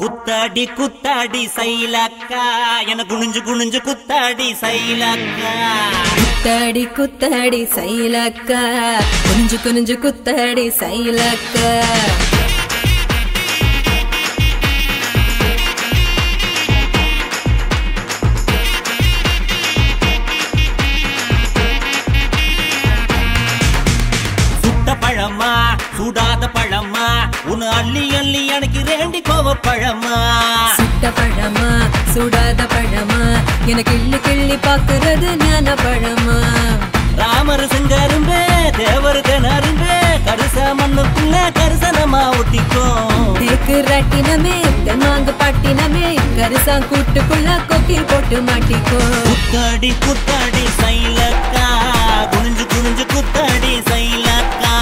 குத்தாடி குத்தாடி சைலக்கா என குனிஞ்சு குனிஞ்சு குத்தாடி சைலக்கா குத்தாடி குத்தாடி சைலக்கா குனிஞ்சு குனிஞ்சு குத்தாடி சைலக்கா பழமா சூடாத பழமா உன் அள்ளி அள்ளி எனக்கு ரெண்டி கோவ பழமா சுட்ட பழமா சூடாத பழமா எனக்கு கிள்ளி கிள்ளி பாக்குறது ஞான பழமா ராமர் செஞ்சாரும்பே தேவர் தினரும்பே கரிச மண்ணுக்குள்ள கரிசனமா ஒட்டிக்கும் தேக்கு ராட்டினமே தெம்மாங்கு பாட்டினமே கரிசா கூட்டுக்குள்ள கொக்கி போட்டு மாட்டிக்கோ குத்தாடி குத்தாடி சைலக்கா குனிஞ்சு குனிஞ்சு குத்தாடி சைலக்கா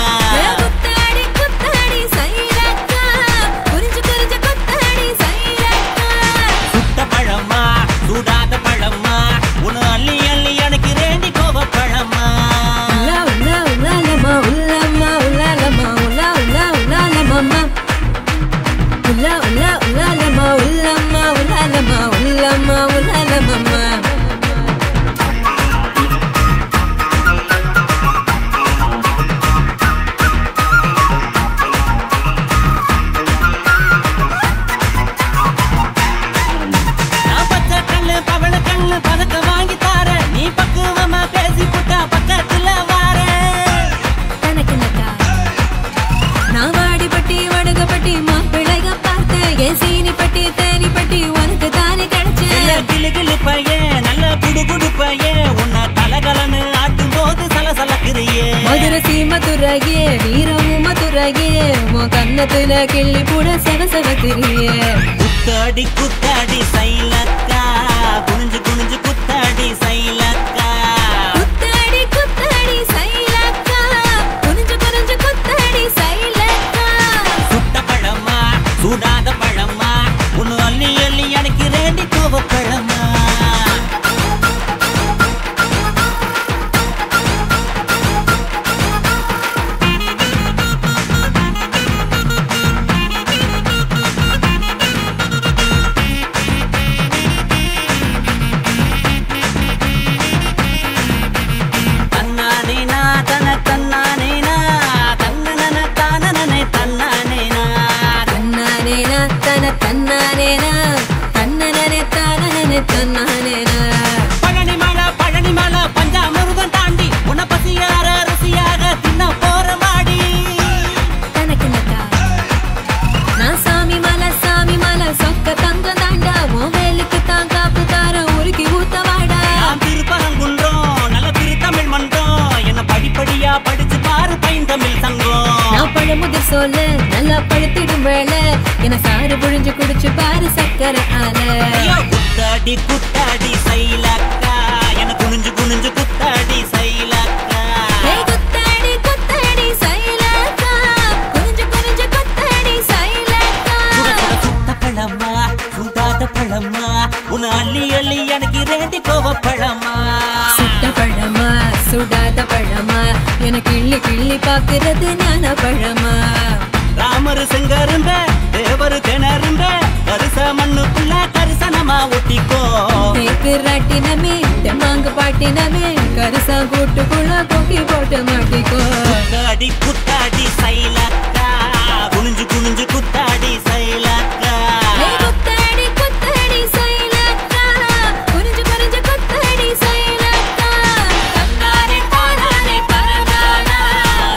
குத்தாடி குத்தாடி சைலக்கா குனிஞ்சு குனிஞ்சு குத்தாடி சைலக்கா சுட்ட பழமா சூடாத பழமா உன் அள்ளி அள்ளி எனக்கு ரெண்டி கோவ பழமா உலா உலா உலாலமா உலாமா உலாலமா உலா உலா உலாலமா உலா உலா உலாலமா உலாமா உலாலமா உலாமா உலாலமா பதக்க வாங்கி தார நீ பக்குவமா பேசி புட்டா பக்கத்துல வார தனக்குனக்கா நான் வாடிப்பட்டி வடுகப்பட்டி மாப்பிள்ளைக பார்த்தேன் என் சீனி பட்டி தேனி பட்டி உனக்கு தானே கிடைச்சேன் கிளு கிளு பையன் நல்ல குடு குடு பையன் உன்னை கலகலன்னு ஆட்டும் போது சலசலக்குறியே மதுரை சீமதுரையே வீரம் மதுரையே உன் கன்னத்துல கிள்ளி கூட செவசவத்திரியே குத்தாடி குத்தாடி சைலக்கா குனிஞ்சு குனிஞ்சு குத்தாடி சைலக்கா குத்தாடி குத்தாடி சைலக்கா குனிஞ்சு குனிஞ்சு குத்தாடி சைலக்கா சுட்ட பழமா சூடாத பழமா உன்னு அள்ளி அள்ளி எனக்கு ரெண்டி கோவ பழமா பழனி மலை பஞ்சாமிருதம் தாண்டி உன்னை பசியார ருசியாக தின்ன போற மாடி தனக்குனக்கா நான் சாமி மலை சொக்க தங்க தாண்டா உன் வேலுக்கு தான் காப்பு தார உருக்கி ஊத்த வாடா நான் திருப்பரங்குன்றோம் நல்ல திருத்தமிழ் மன்றம் என்ன படிப்படியா படிச்சு பாரு பைந்தமிழ் சங்கம் நான் பழமுதிர் சொல்ல நல்லா பழுத்திடும் வேலை என சாறு புழிஞ்சு குடிச்சு பாரு சக்கரை ஆல குத்தாடி குத்தாடி சைலக்கா என குனிஞ்சு குனிஞ்சு குத்தாடி சைலக்கா குத்தாடி குத்தாடி சைலக்கா குனிஞ்சு குனிஞ்சு குத்தாடி சைலக்கா சுட்ட பழமா சூடாத பழமா உன் அள்ளி அள்ளி எனக்கு ரெண்டி கோவ பழமா சுட்ட பழமா சுடாத பழமா எனக்கு கிள்ளி கிள்ளி பாக்குறது ஞான பழமா ராமர் செங்கருந்த தேவர் திணறுந்த கரிச மண்ணுக்குள்ள கரிசனமா ஒட்டிக்கோ தேக்கு ராட்டினமே தெம்மாங்கு பாட்டினமே கரிசா கூட்டுக்குள்ள கொக்கி போட்டு மாட்டிக்கோ குத்தாடி குத்தாடி சைலக்கா குனிஞ்சு குனிஞ்சு குத்தாடி சைலக்கா குத்தாடி குத்தாடி சைலக்கா குனிஞ்சு குனிஞ்சு குத்தாடி சைலக்கா தன்னாரே தானாரே பரதானா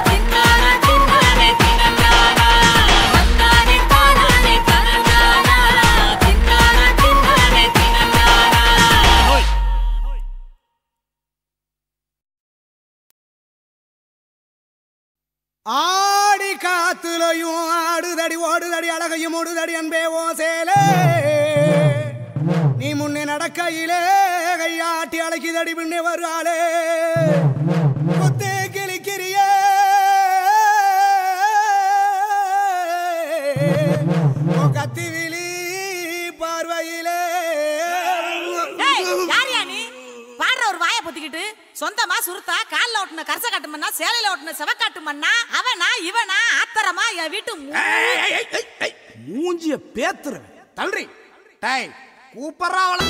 தின்னாரே தின்னாரே தினங்கானா தன்னாரே தானாரே பரதானா தின்னாரே தின்னாரே தினங்கானா ஆடி காத்துலையும் ஆடுதடி ஓடுதடி அழகையும் ஓடுதடி அன்பே ஓ சேலே நீ முன்னே நடக்கையிலே கையாட்டி அழைக்குதடி பின்னே வருவாளே குத்து கிளிக்கிறியே கத்தி விழி பார்வையிலே ஒரு வாயை பொத்திக்கிட்டு சொந்தமா சுருத்தா கால்ல ஓட்டுன கரச காட்டு மண்ணா சேலையில ஓட்டுன செவக்காட்டு மண்ணா அவனா இவனா ஆத்தரமா என் வீட்டு மூஞ்சிய பேத்துற தள்ளுறி டேய் கூப்பறா அவள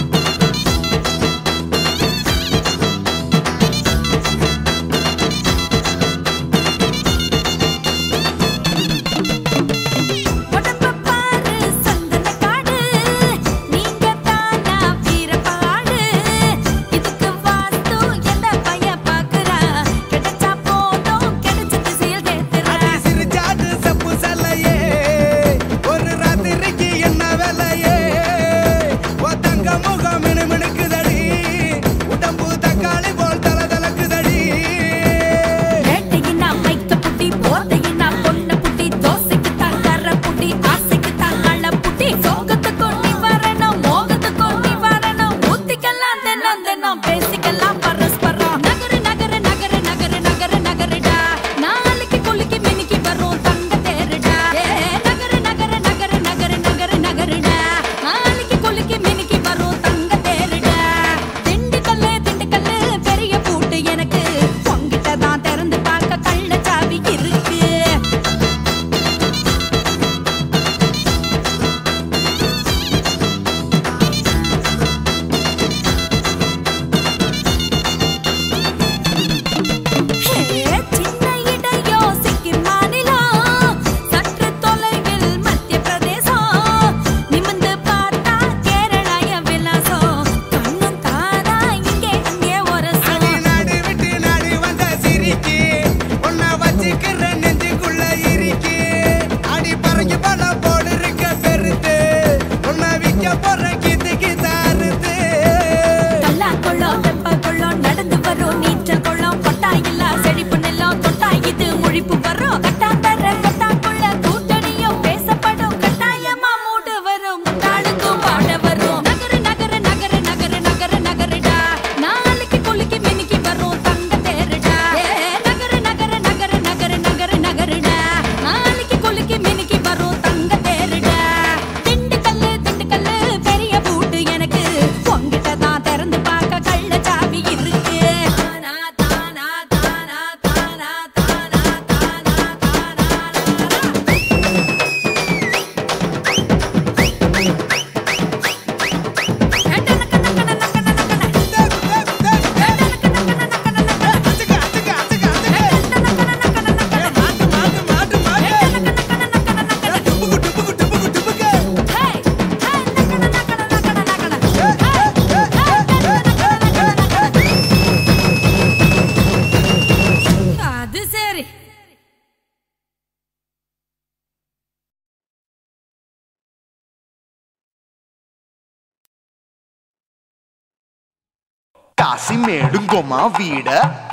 కాసిమేడుంగోమా వీడ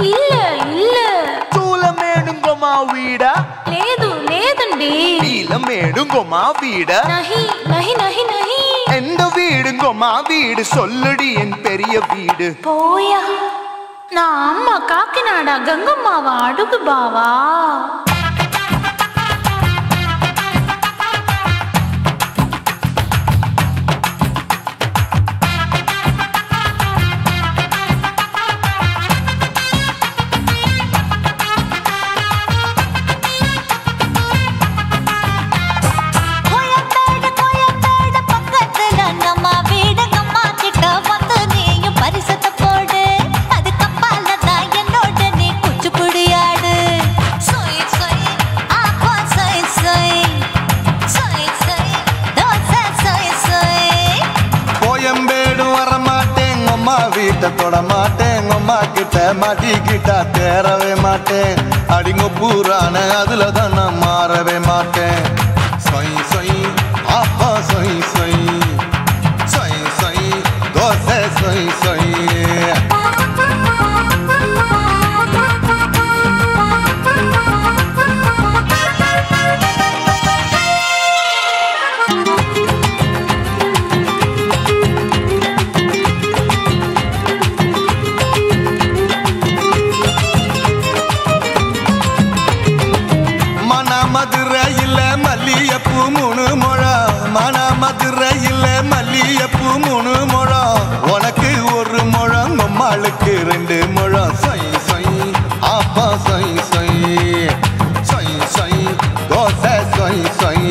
இல்ல இல்ல చూలమేడుంగోమా వీడ లేదు లేదండి నీలమేడుంగోమా వీడ நஹி நஹி நஹி நஹி எந்த வீடுங்கோமா வீடு சொல்லுடி என் பெரிய வீடு போயா நான் அம்மா காக்கிநாடா கங்கம்மாவா அடுகு பாவா தொட மாட்டேன் அம்மா கிட்ட மாட்டிக்கிட்டா தேரவே மாட்டேன் அடிங்க பூரான அதுல தான் நான் மாறவே மாட்டேன் சொய் சொய் அப்பா சொய் சொய் சொய் சொய் தோசை சொய் சொய் மல்லியப்பூ மூணு முழம் மன மதுரையில் மல்லியப்பூ மூணு முழம் உனக்கு ஒரு முழம் அம்மாளுக்கு 2 முழம் சொய் சொய் அப்பா சொய் சொய் சொய் சொய் தோசை சொய் சொய்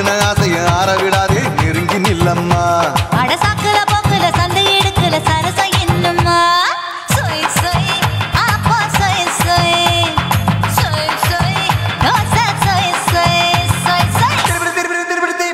ஊத்துன ஆசைய ஆற விடாதே நெருங்கி நில்லம்மா அடசாக்குல போக்குல சந்தை எடுக்கல சரசம் என்னம்மா சொய் சொய் ஆப்பா சொய் சொய் சொய் சொய் தோசை சொய் சொய் சொய் சொய்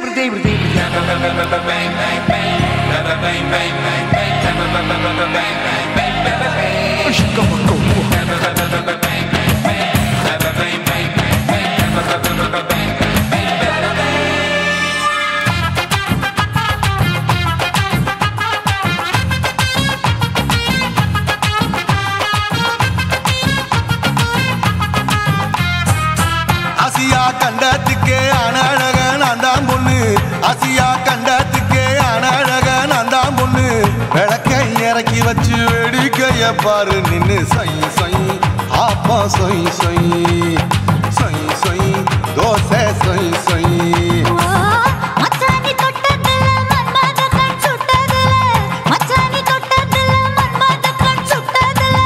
ஆசியா கண்டத்துக்கே அனழக நான் தான் பொண்ணு ஆசியா கண்டத்துக்கே அனழக நான் தான் பொண்ணு விளக்கை இறக்கி வச்சு வேடிக்கைய பாரு நின்னு சொய் சொய் ஆப்பா சொய் சொய் சொய் சொய் தோசை சொய் சொய் மச்சானி தொட்டதுல மன்மத கண் சுட்டதுல மச்சானி தொட்டதுல மன்மத கண் சுட்டதுல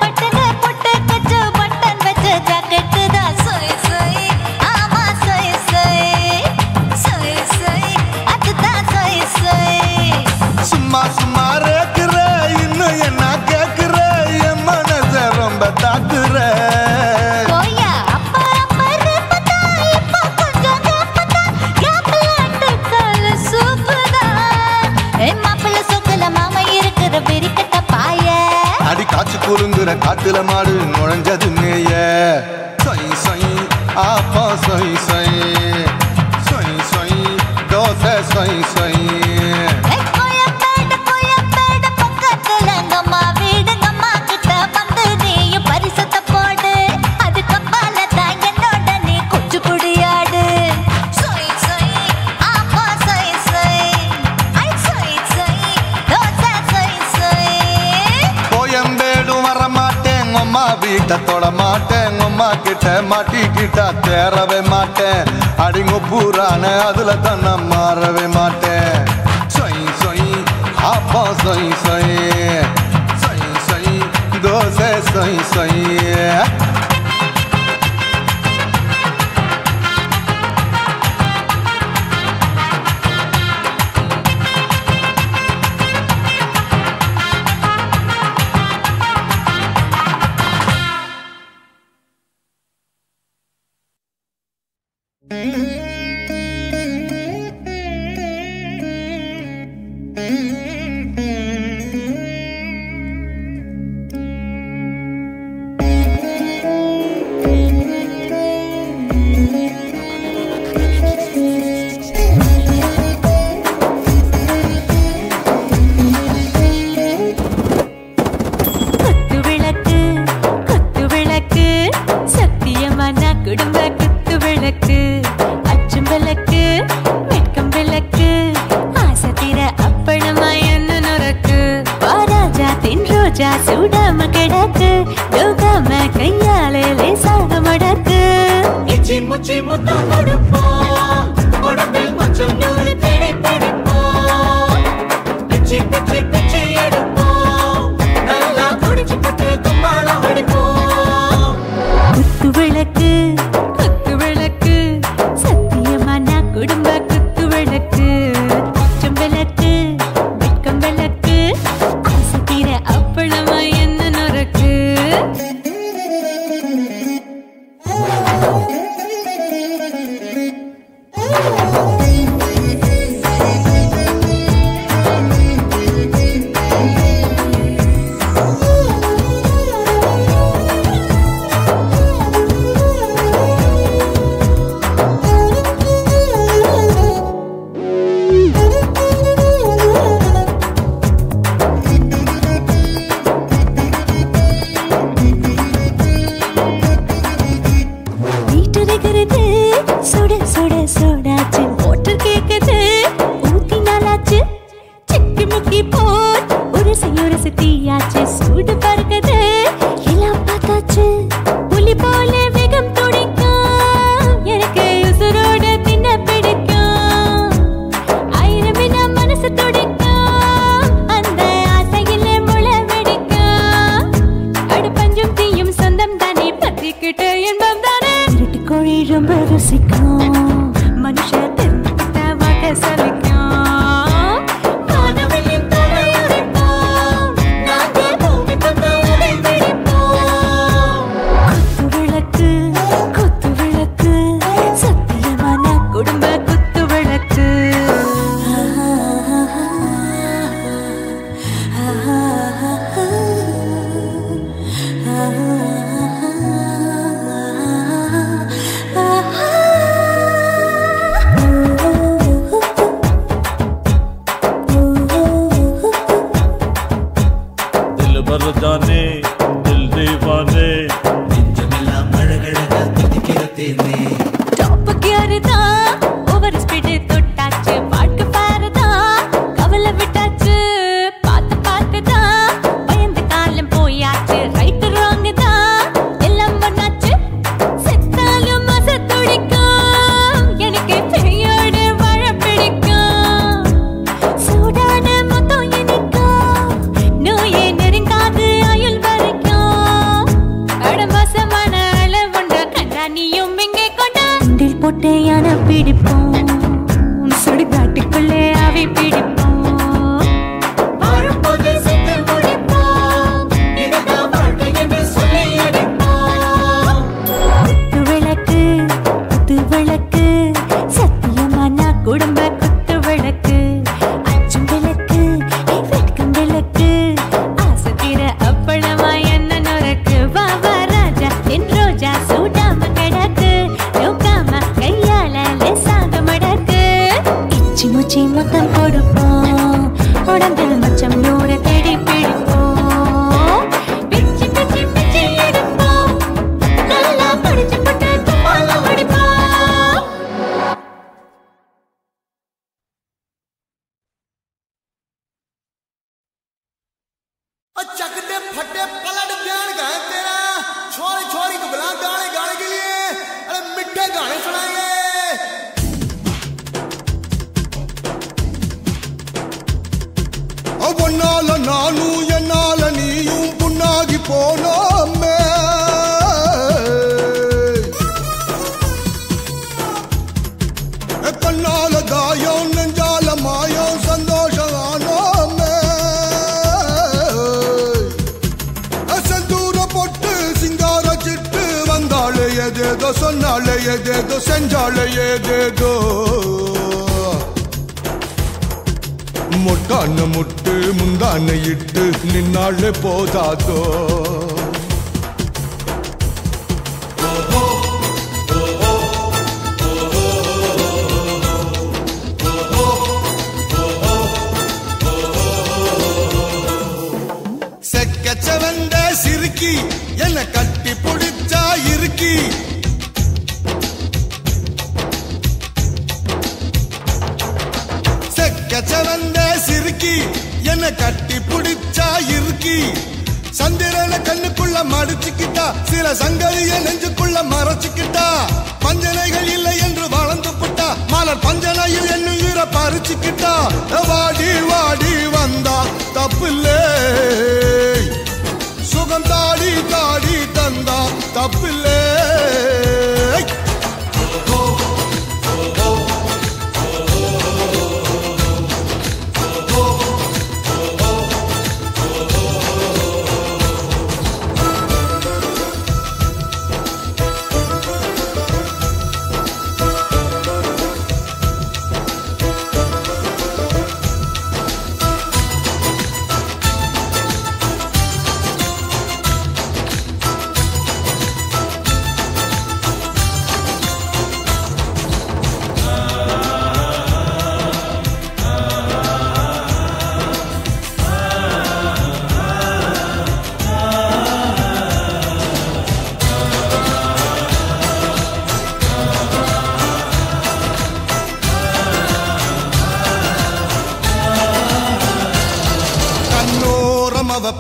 பட்டன பொட்டு கச்சு பட்டன் வச்ச ஜாக்கெட் தான் சொய் சொய் ஆமா சொய் சொய் சொய் சொய் அதுதான் சொய் சொய் சும்மா சும்மா ரேக்குற இன்னும் என்ன கேக்குற என் மனச ரொம்ப தாக்குற போயா அப்பா அப்பா ரப்பதா இப்போ கொஞ்சம் ரப்பதா கேப்லாட்டு கால சூப்பரா ஏ மாப்பிள்ள சொக்கல மாமா இருக்கிற வெறிக்கட்ட பாய அடி காய்ச்சி குலுங்குற காட்டுல மாடு நுழைஞ்சது மேய சொய் சொய் ஆப்பா சொய் சொய் சொய் சொய் தோசை சொய் சொய் கோயம்பேடு பக்கத்துல எங்கம்மா வீடு அம்மா கிட்ட வந்து நீயும் பரிசத்தை போடு அதுக்கப்பால தான் என்னோட நீ குச்சி புடியாடு சொய் சொய் ஆப்பா சொய் சொய் ஐ சொய் சொய் தோசை சொய் சொய் கோயம்பேடும் வர மாட்டேன் அம்மா வீட்டை தொட மாட்டேன் அம்மா கிட்ட மாட்டிக்கிட்டா தேரவே மாட்டேன் அடிங்க பூரான அதுல தான் நான் மாறவே மாட்டேன் சொய் சொய் ஆப்பா சொய் சொய் சொய் சொய் தோசை சொய் சொய் குத்து விளக்கு சத்தியமான குடும்ப குத்து விளக்கு அச்சும் விளக்கு வெட்கம் விளக்கு ஆசை தீர அப்பளமா என்ன நொறக்கு வாராஜா தின் ரோஜா சூடாம கிடக்கு யோகாம கையாலே லேசாக மடக்கு இச்சி முச்சி முத்தம் கொடுப்போம் உடம்பில் கொஞ்சம் நூறு தேடி பிடிப்போம் பிச்சி பிச்சி பிச்சி எடுப்போம் நல்லா குடிச்சு பட்டு கும்பாளம் அடிப்போம் குத்து விளக்கு சத்தியமான குடும்ப குத்து விளக்கு அச்சம் விளக்கு வெட்கம் விளக்கு ஆசை தீர அப்பளமா என்ன நொறக்கு வீட்டுகிறது சுட சுட சோடாச்சு மோட்டர் கேக்குது ஊத்தி நாளாச்சு சிக்கி முக்கி போல் உரசி தீயாச்சு சூடு பறக்குது எல்லாம் பார்த்தாச்சு புலி போல வேகம் துடிக்கும் எனக்கு உசுரோட தின்ன பிடிக்கும் ஆயிரம் வினா மனசு துடிக்கும் அந்த ஆசையில முளை வெடிக்கும் அடுப்பஞ்சும் தீயும் சொந்தம் தானே பத்திக்கிட்டு என்பம் தானே கோழி ரொம்ப ருசிக்கும் மனுஷ தெரிஞ்சு சலிக்கும் வானவெளியின் தலையுரைப்போம் நாங்கள் பூமி தந்த உடை பிடிப்போம் குத்து விளக்கு சத்தியமான குடும்ப குத்து விளக்கு दिल भर जाने दिल दीवाने டாப் கியர் தான் ஓவர் ஸ்பீட் தொட்டாச்சு பாட்டு பாரு தான் கவலை விட்டாச்சு பார்த்து தான் பயந்து காலம் போயாச்சு ரைட் ராங் தான் எல்லாம் பண்ணாச்சு செத்தாலும் மச துடிக்கும் எனக்கு பெரியோட வாழ பிடிக்கும் சூடான மொத்தம் இனிக்கும் நோயே நெருங்காது ஆயுள் வரைக்கும் அடமோசமான அளவுண்ட கண்டா நீயும் இங்கே கொண்டா உண்டில் போட்டு யானை பிடிப்போம் சுடுகாட்டுக்குள்ளே அவை பிடிப்போம் வாழும்போது செத்து முடிப்போம் இதுதான் வாழ்க்கை என்று சொல்லி அடிப்போம் குத்து விளக்கு சத்தியமான குடும்ப குத்து விளக்கு அச்சும் விளக்கு வெட்கம் விளக்கு ஆசத்திர அப்பளமா என்ன நொறுக்கு வாவா ராஜா என் ரோஜா சூடாம கிடக்கு நோக்காம கையால லேசாக மடக்கு இச்சி முச்சி மொத்தம் கொடுப்போம் உடம்பில் மச்சம் நூறு தேடி பிடிப்போம் பிச்சி பிச்சி பிச்சி எடுப்போம் நல்லா படிச்சு போட்டு துப்பால முடிப்போம் चकते फटे पलट बयान गए तेरा छोरी छोरी को बुला गाने गाने के लिए अरे मिठे गाने सुनाएंगे ஒன்னால நானும் என்னால நீயும் புண்ணாகி போனோமே கண்ணால காயம் நெஞ்சால மாயம் சந்தோஷம் ஆனோமே செந்தூர பொட்டு சிங்கார சிட்டு வந்தாளே ஏதேதோ சொன்னாளே ஏதேதோ செஞ்சாளே ஏதேதோ முட்டான முட்டு முந்தான இட்டு நின்னாளே போதாதோ செக்கச்சவந்த சிறுக்கி என்ன கட்டி பிடிச்சா இருக்கி செக்கச்சவந்த சிறுக்கி என்ன கட்டி பிடிச்சா இருக்கி சந்திரன கண்ணுக்குள்ள மடிச்சுக்கிட்டா சில சங்கதிய நெஞ்சுக்குள்ள மறைச்சுக்கிட்டா பஞ்சனைகள் இல்லை என்று வளர்ந்து புட்டா மலர் பஞ்சனையில் என்னுயிர பறிச்சுக்கிட்டா வாடி வாடி வந்தா தப்பில்லே சுகம் தாடி தாடி தந்தா தப்பில்லே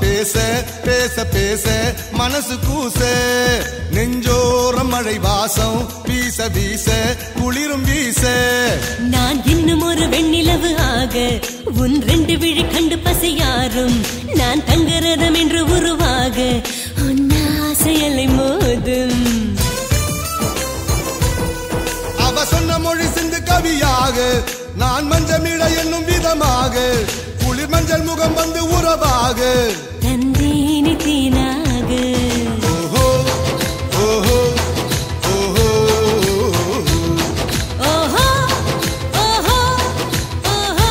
பேச பேச பேச மனசு கூச நெஞ்சோரம் மழை வாசம் வீச வீச குளிரும் வீச நான் இன்னும் ஒரு வெண்ணிலவு ஆக உன் ரெண்டு விழி கண்டு பசையாரும் நான் தங்கரதம் என்று உருவாக உன் ஆசையலை மோதும் அவ சொன்ன மொழி சிந்து கவியாக நான் மஞ்சமிட என்னும் விதமாக குளிர் மஞ்சள் முகம் வந்து உறவாக தந்தேனி தீனாக ஓஹோ ஓஹோ ஓஹோ ஓஹோ ஓஹோ ஓஹோ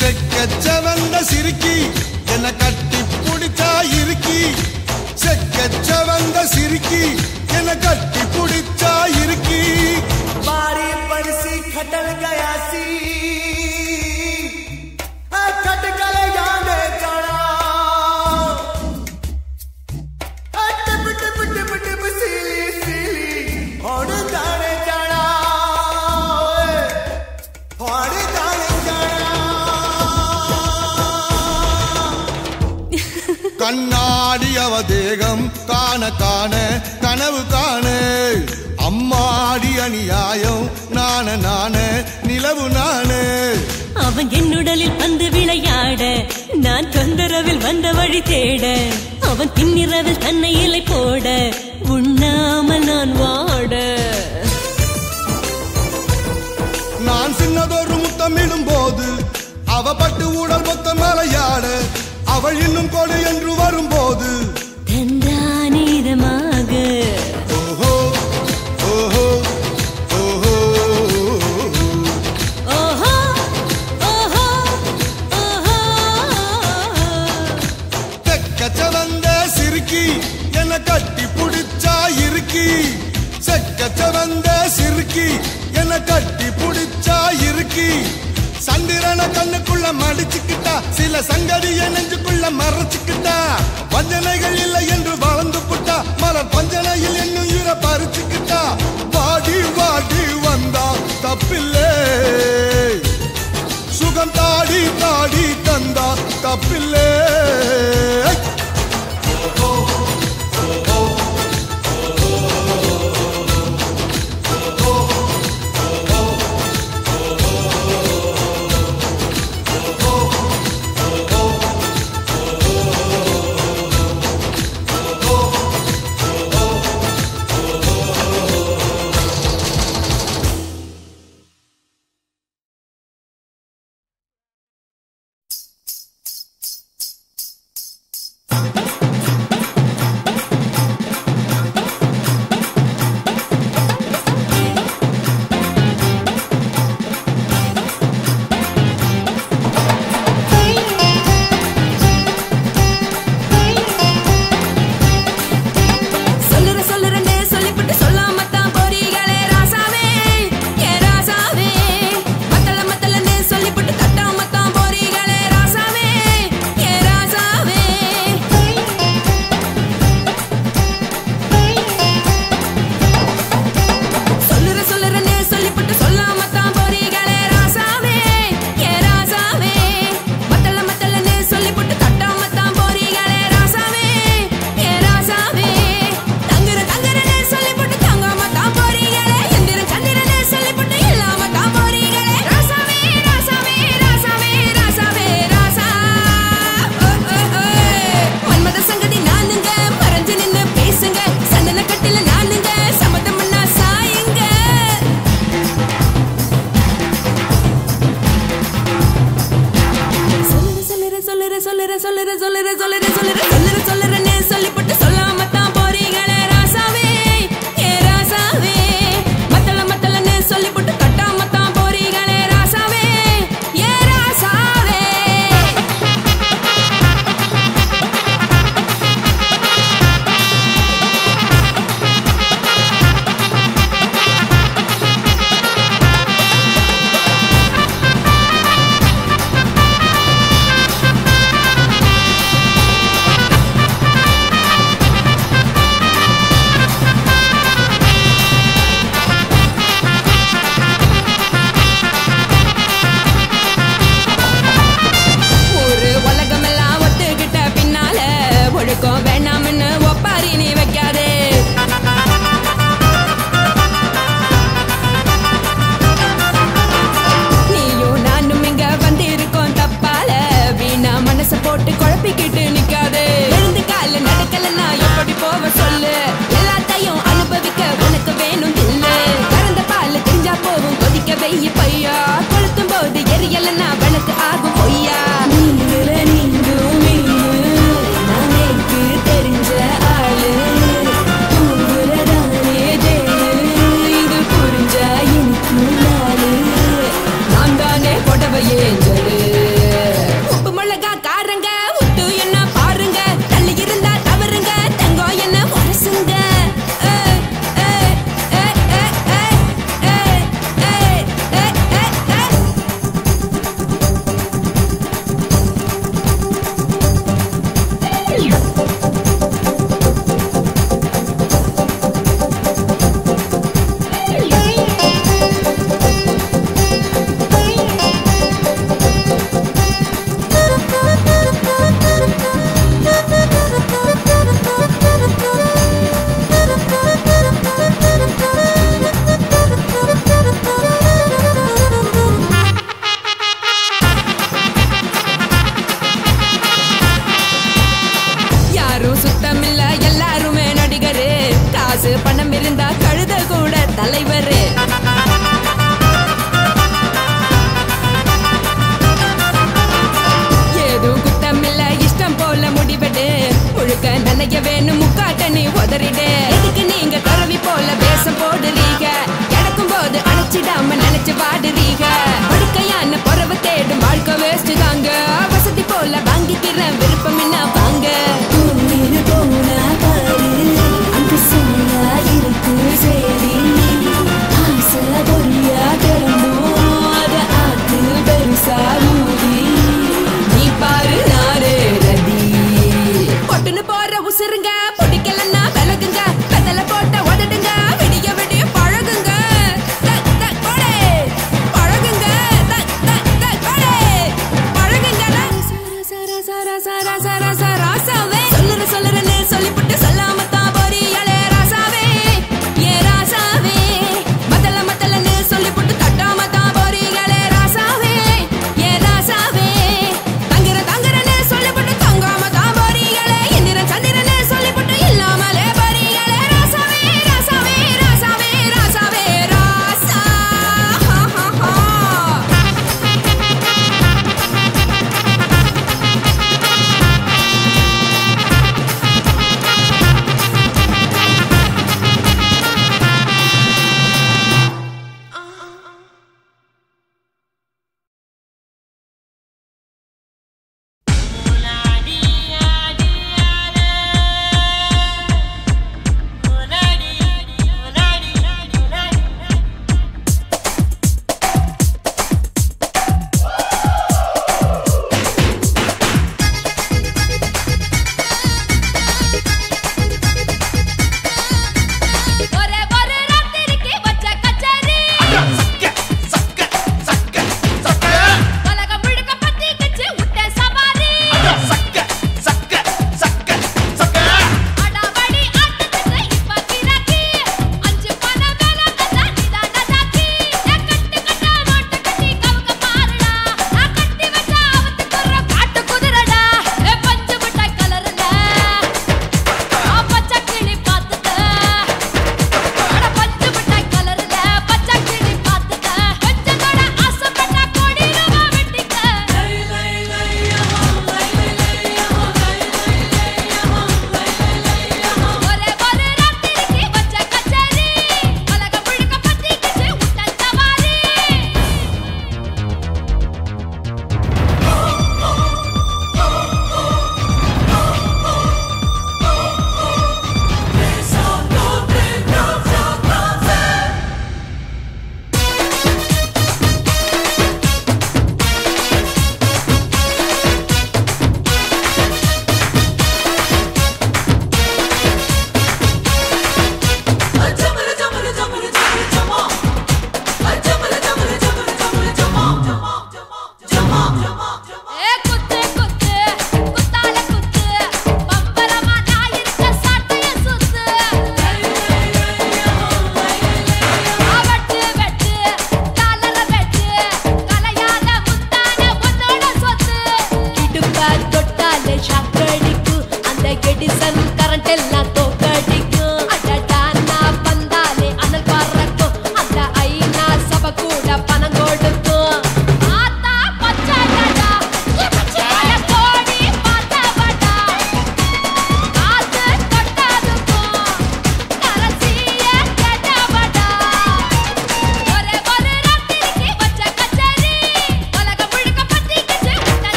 செக்கச்சவந்த சிரிக்கி என்ன கட்டி பிடிச்சா இருக்கி செக்கச்சவந்த சிரிக்கி என்ன கட்டி பிடிச்சா இருக்கி बारी बरसी खटल गया सी खट गए जाने जाना टिप टिप टिप टिप सीली सीली और जाने जाना और जाने जाना கண்ணாடி அவ தேகம் காண காண கனவு காண அம்மாடி அநியாயம் நான நான நிலவு நானு அவன் என்னுடலில் பந்து விளையாட நான் தொந்தரவில் வந்த வழி தேட அவன் பின்னிரவில் தன்னை இலை போட உண்ணாமல் நான் வாட நான் சின்னதொரு முத்தமிடும் போது அவ பட்டு உடல் மொத்த மலையாட அவள் இன்னும் கொடு என்று வரும்போது தந்தானீதமாக ஓஹோ ஓஹோ ஓஹோ ஓஹோ ஓஹோ ஓஹோ தெக்கச்சவந்த சிறுக்கி என்ன கட்டி புடிச்சா இருக்கி செக்கச்சவந்த சிறுக்கி என்ன கட்டி புடிச்சா இருக்கி சந்திரன கண்ணுக்குள்ள மடிச்சுக்கிட்டா சில சங்கதிய நெஞ்சுக்குள்ள மறைச்சுக்கிட்டா வஞ்சனைகள் இல்லை என்று வளர்ந்து புட்டா மலர் பஞ்சனையில் என்னும் இர பறிச்சுக்கிட்டா வாடி வாடி வந்தா தப்பில்லே சுகம் தாடி தாடி தந்தா தப்பில்லே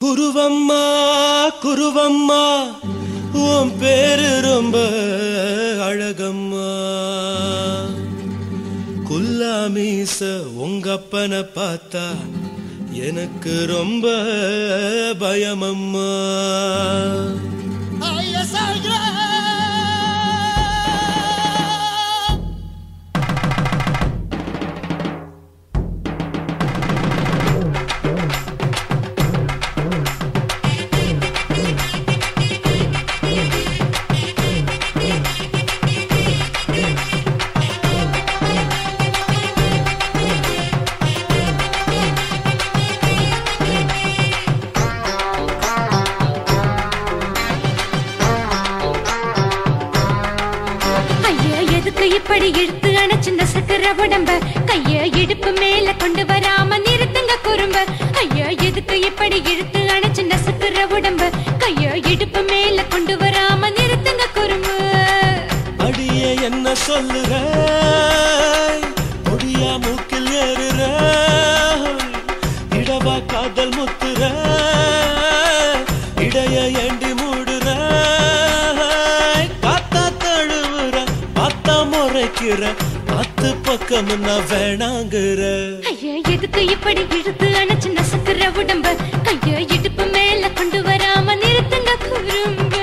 குருவம்மா குருவம்மா உன் பேரு ரொம்ப அழகம்மா. குல்லாமீச உங்கப்பனை பார்த்தா எனக்கு ரொம்ப பயமம்மா. இப்படி இழுத்து அணைச்சு நசுக்கிற உடம்ப கைய இடுப்பு மேல கொண்டு வராம நிறுத்துங்க குறும்ப. ஐயா எதுக்கு இப்படி இழுத்து அணைச்சு நசுக்கிற உடம்ப கைய இடுப்பு மேல கொண்டு வராம நிறுத்துங்க குறும்ப. அடிய என்ன சொல்லுற பொடியா மூக்கில் ஏறுற இடவா காதல் முத்துற இடைய ஏண்டி மூடுற காத்தா தழுவுற பார்த்தா முறைக்கிற பத்து பக்கம் நான் வேணாங்குற. ஐயா எதுக்கு இப்படி இழுத்து அணைச்சு நசுக்கிற உடம்ப கைய இடுப்பு மேல கொண்டு வராம நிறுத்துங்க குறும்ப.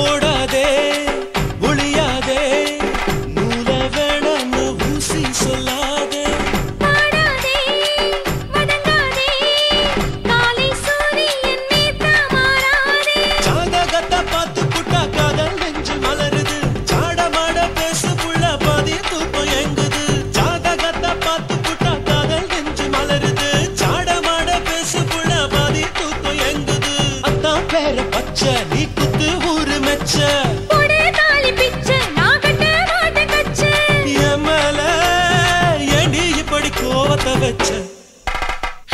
ஓடாதே ஒளியாதே நூல வேணான்னு ஊசி சொல்லாதே ஜாதகத்தை பார்த்து புட்டா காதல் நெஞ்சு மலருது சாடமாட பேசு புள்ள பாதி தூக்கம் எங்குது. ஜாதகத்தை பார்த்து புட்டா காதல் நெஞ்சு மலருது சாடமாட பேசு புள்ள பாதி தூக்கம் எங்குது. அத்தான் பேர பச்சை நீ குத்து ஊரு மெச்ச தாலி பிச்ச நான் கட்ட மாட்ட கச்ச எமல ஏண்டி இப்படி கோவத்தை வச்ச.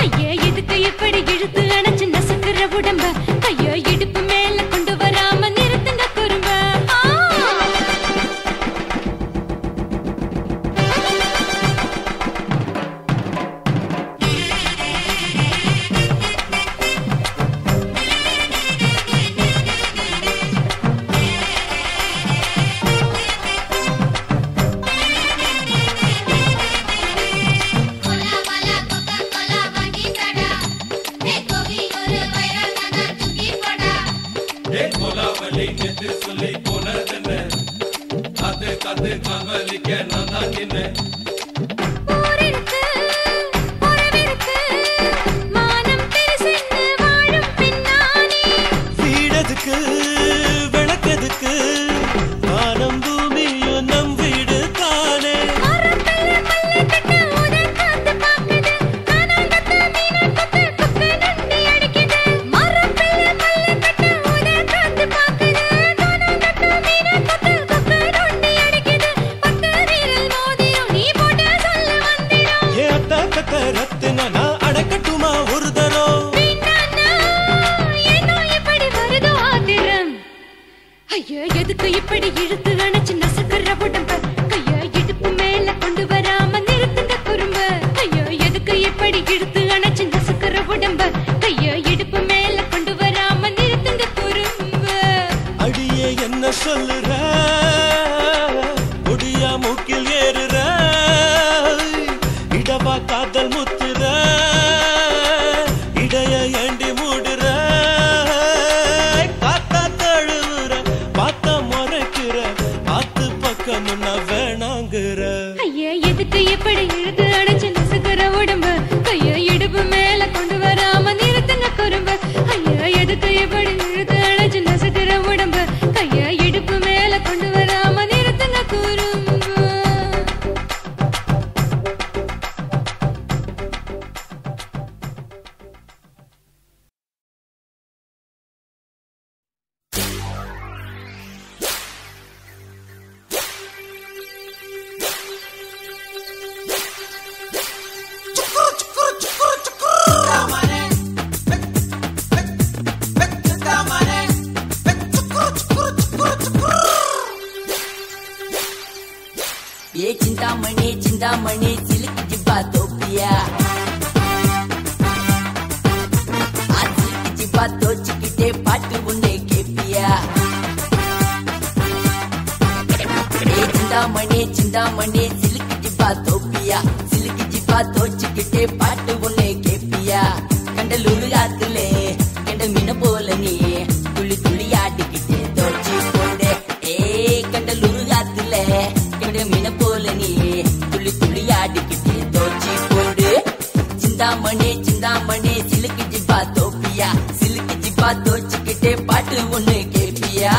ஐயா எதுக்கு இப்படி இழுத்து அணைச்சு நசுக்கிற உடம்ப கைய இடுப்பு மேல கொண்டு வராம நிறுத்துங்க குறும்ப. ஊரிருக்கு, உறவிருக்கு, மானம் பெருசென்னு வாழும் பெண்ணானே. வீடதுக்கு விளக்கதுக்கு வானம் பூமியும் நம் வீடு தானே. மரத்துல மல்லி கட்டு உதன் காத்து பாக்குது, கானாங்கத்து மீனாக்கத்து குக்கு நொண்டி அடிக்குது. மரத்துல மல்லி கட்டு உதன் காத்து பாக்குது, கானாங்கத்து மீனாக்கத்து குக்கு நொண்டி அடிக்குது. பத்து வீரல் மோதிரம் நீ போட்டு சொல்ல வந்திடும். ஏ அத்த கத்த ரத்தின நான் அடக்கட்டுமா ஒரு தரம். வேண்டாண்ணா, ஏனோ இப்படி வருதோ ஆத்திரம். ஐயா எதுக்கு இப்படி இழுத்து அணைச்சு நசுக்கிற உடம்ப கைய இடுப்பு மேல கொண்டு வராம நிறுத்துங்க குறும்ப. ஐயா எதுக்கு இப்படி இழுத்து அணைச்சு நசுக்கிற உடம்ப கைய இடுப்பு மேல கொண்டு வராம நிறுத்துங்க குறும்ப. அடியே என்ன சொல்லுற முடியா மூக்கில் ஏறுற இடவா காதல் முத்துற இடைய ஏண்டி மூடுற காத்தா தழுவுற பார்த்தா முறைக்கிற பார்த்து பக்கம் நான் வேணாங்குற. ஐயா எதுக்கு இப்படி இழுத்து அணைச்சு நசுக்கிற உடம்ப கைய இடுப்பு மேல கொண்டு வராம நிறுத்துங்க குறும்ப. ஐயா எதுக்கு இப்படி இழுத்து அணைச்சு நசுக்கிற உடம்ப தோச்சுக்கிட்டே பாட்டு ஒண்ணு கேப்பியா சிந்தாமணி சிந்தாமணி சிலுக்கு ஜிப்பா தோப்பியா சிலுக்கு ஜிப்பா தோச்சுக்கிட்டே பாட்டு ஒண்ணு கேப்பியா கண்டலூரு ஆத்துல கண்ட மீன போல நீ துள்ளி துள்ளி ஆடிக்கிட்டே தோச்சு போடு கண்டலூரு ஆத்துல கண்ட மீன போல நீ துள்ளி துள்ளி ஆடிக்கிட்டே தோச்சு போடு சிந்தாமணி சிந்தாமணி சிலுக்கு ஜிப்பா தோப்பியா சிலுக்கு ஜிப்பா தோச்சுக்கிட்டே பாட்டு ஒண்ணு கேப்பியா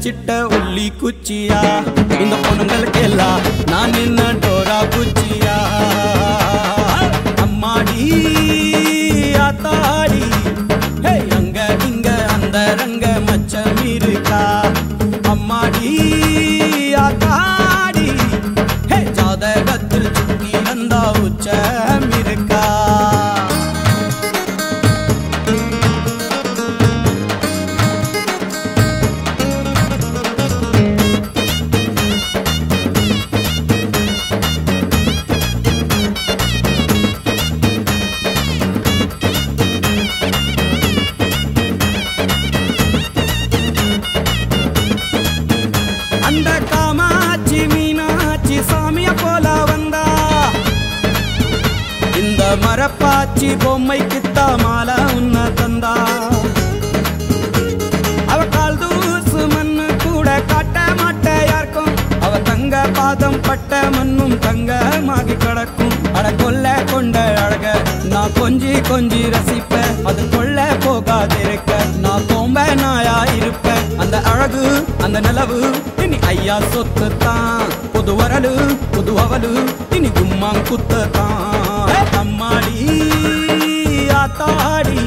சிட்ட உள்ளி குச்சியா இந்த பொண்ணுங்களுக்கெல்லாம் நான் நின்ன டோரா குச்சியா அம்மாடி ஆத்தாடி அங்க இங்க அந்த ரங்க மச்சம் இருக்கா அம்மாடி ஆத்தாடி ஜாதகத்தில் சுத்தி வந்தா உச்சம் இருக்கா அந்த காமாட்சி மீனாட்சி சாமிய போல வந்தா இந்த மரப்பாச்சி பொம்மைக்குத்தா மாலை உன்ன தந்தா அவ கால் தூசு மண்ணு கூட காட்ட மாட்டையார்க்கும் அவ தங்க பாதம் பட்ட மண்ணும் தங்கமாகி கிடக்கும் அட கொல்ல கொண்ட அழக நான் கொஞ்சி கொஞ்சி ரசிப்பேன் அது கொள்ள போகாதிருக்க நான் கோம்ப நாயா இருப்பேன் அந்த அழகு அந்த நிலவு இனி ஐயா சொத்து தான் புது வரலு புது அவலு இனி கும்மாங் குத்து தான் அம்மாடி ஆத்தாடி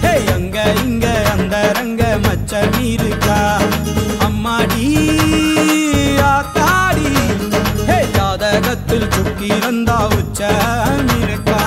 ஹே அங்க இங்க அந்த ரங்க மச்ச மீருக்கா அம்மாடி ஆத்தாடி ஹே ஜாதகத்தில் சுக்கி வந்தா உச்ச மீருக்கா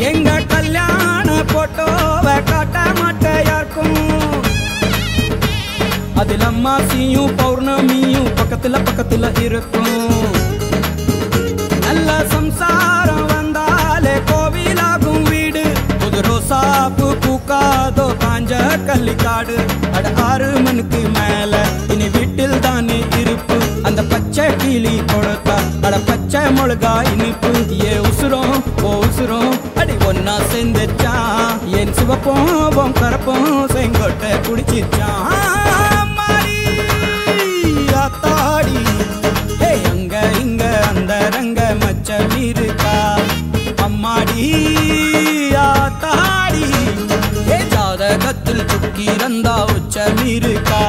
எங்க கல்யாண போட்டோவை காட்ட மாட்டையார்க்கும் அதில் அம்மாசியும் பௌர்ணமியும் பக்கத்துல பக்கத்துல இருக்கும் நல்ல சம்சாரம் வந்தாலே கோவிலாகும் வீடு புது ரோசாப்பு பூக்காதோ காஞ்ச கள்ளிக்காடு அட 6 மணிக்கு மேல இனி வீட்டில் தானே இருப்பு அந்த பச்சை கிளி கொடுத்தா அட பச்சை மிளகா இனிப்பு ஏ உசுரோம் ஓ உசுரோம் அடி ஒன்னா சேர்ந்துச்சான் என் சிவப்போம் கரப்போம் செங்கோட்டை குடிச்சிச்சான் மாடி ஆத்தாடி ஹே அங்க இங்க அந்த ரங்க மச்ச மீருக்கா அம்மாடி ஆத்தாடி ஹே ஜாதகத்தில் சுக்கி ரந்தா உச்ச மீருக்கா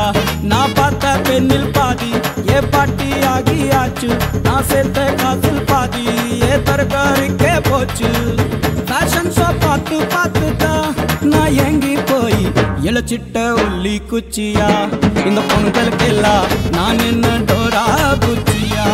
நான் பார்த்த பெண்ணில் பாதி ஏ பாட்டி ஆகியாச்சு நான் சேர்த்த காசில் பாதி ஏ தரகாரிக்கே போச்சு ஃபேஷன் ஷோ பார்த்து பார்த்துட்டா நான் எங்கி போய் இளச்சிட்ட உள்ளி குச்சியா இந்த பொண்ணுகளுக்கெல்லாம் நான் என்ன டோரா குச்சியா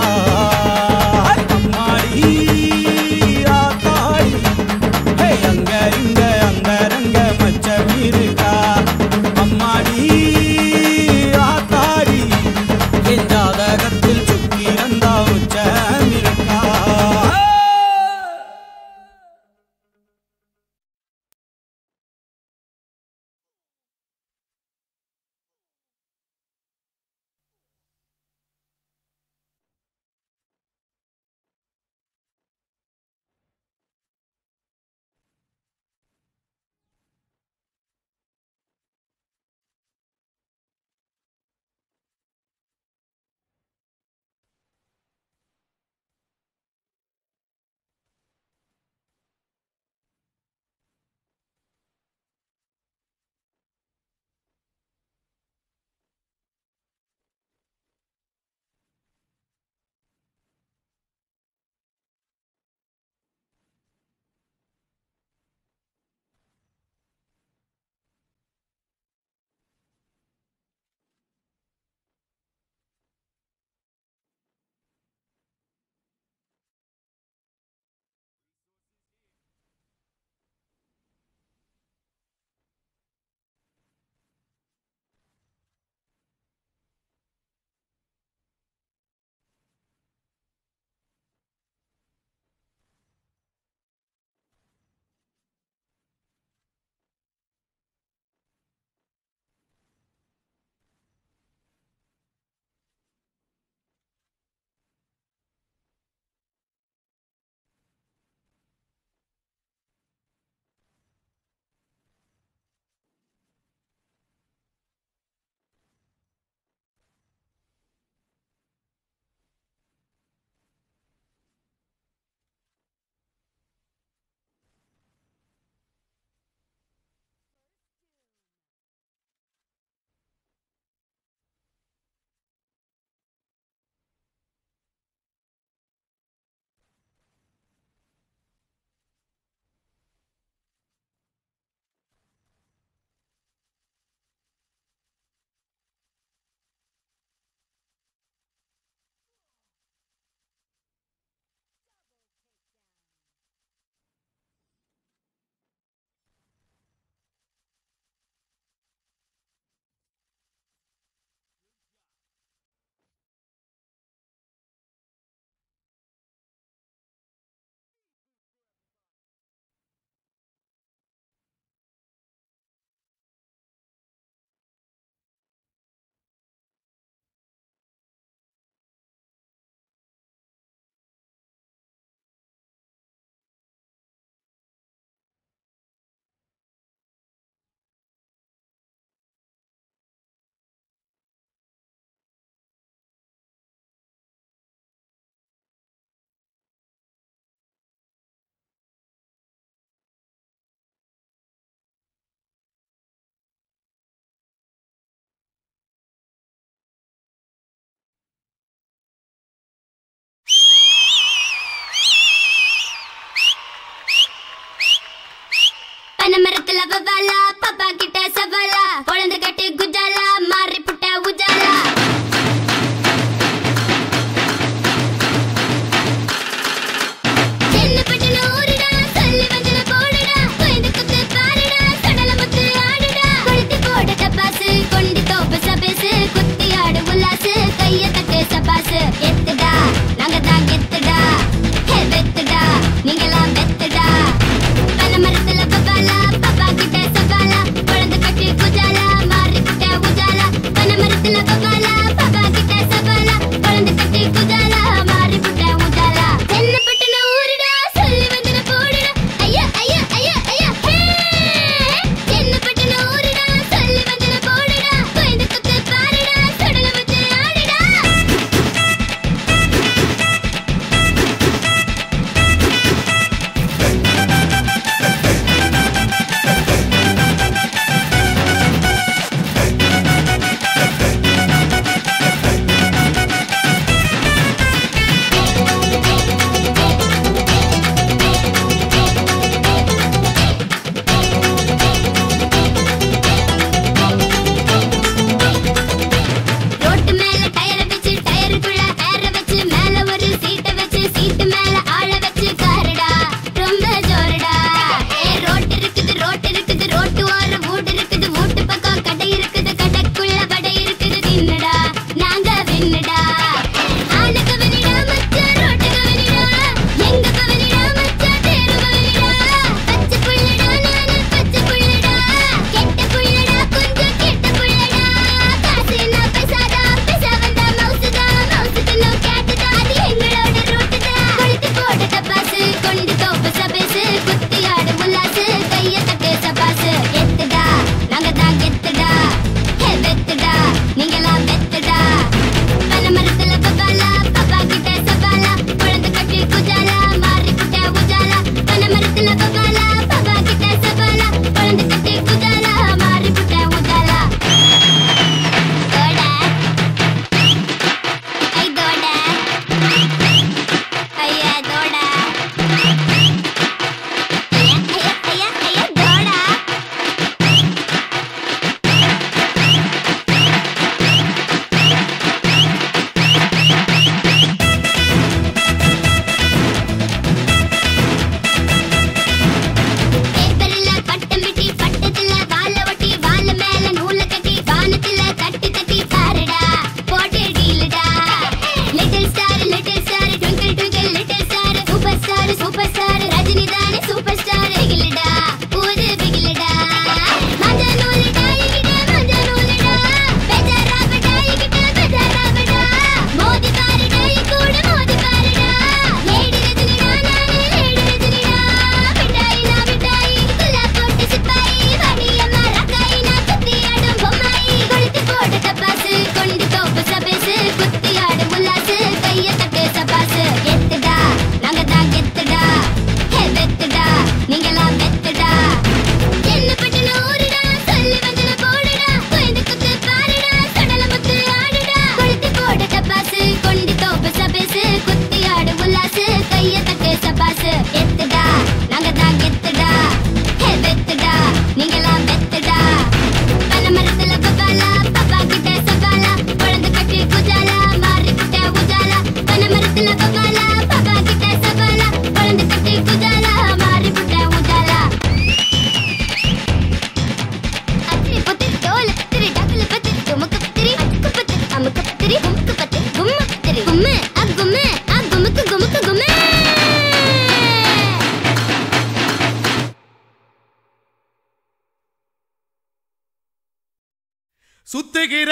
சுத்துகிற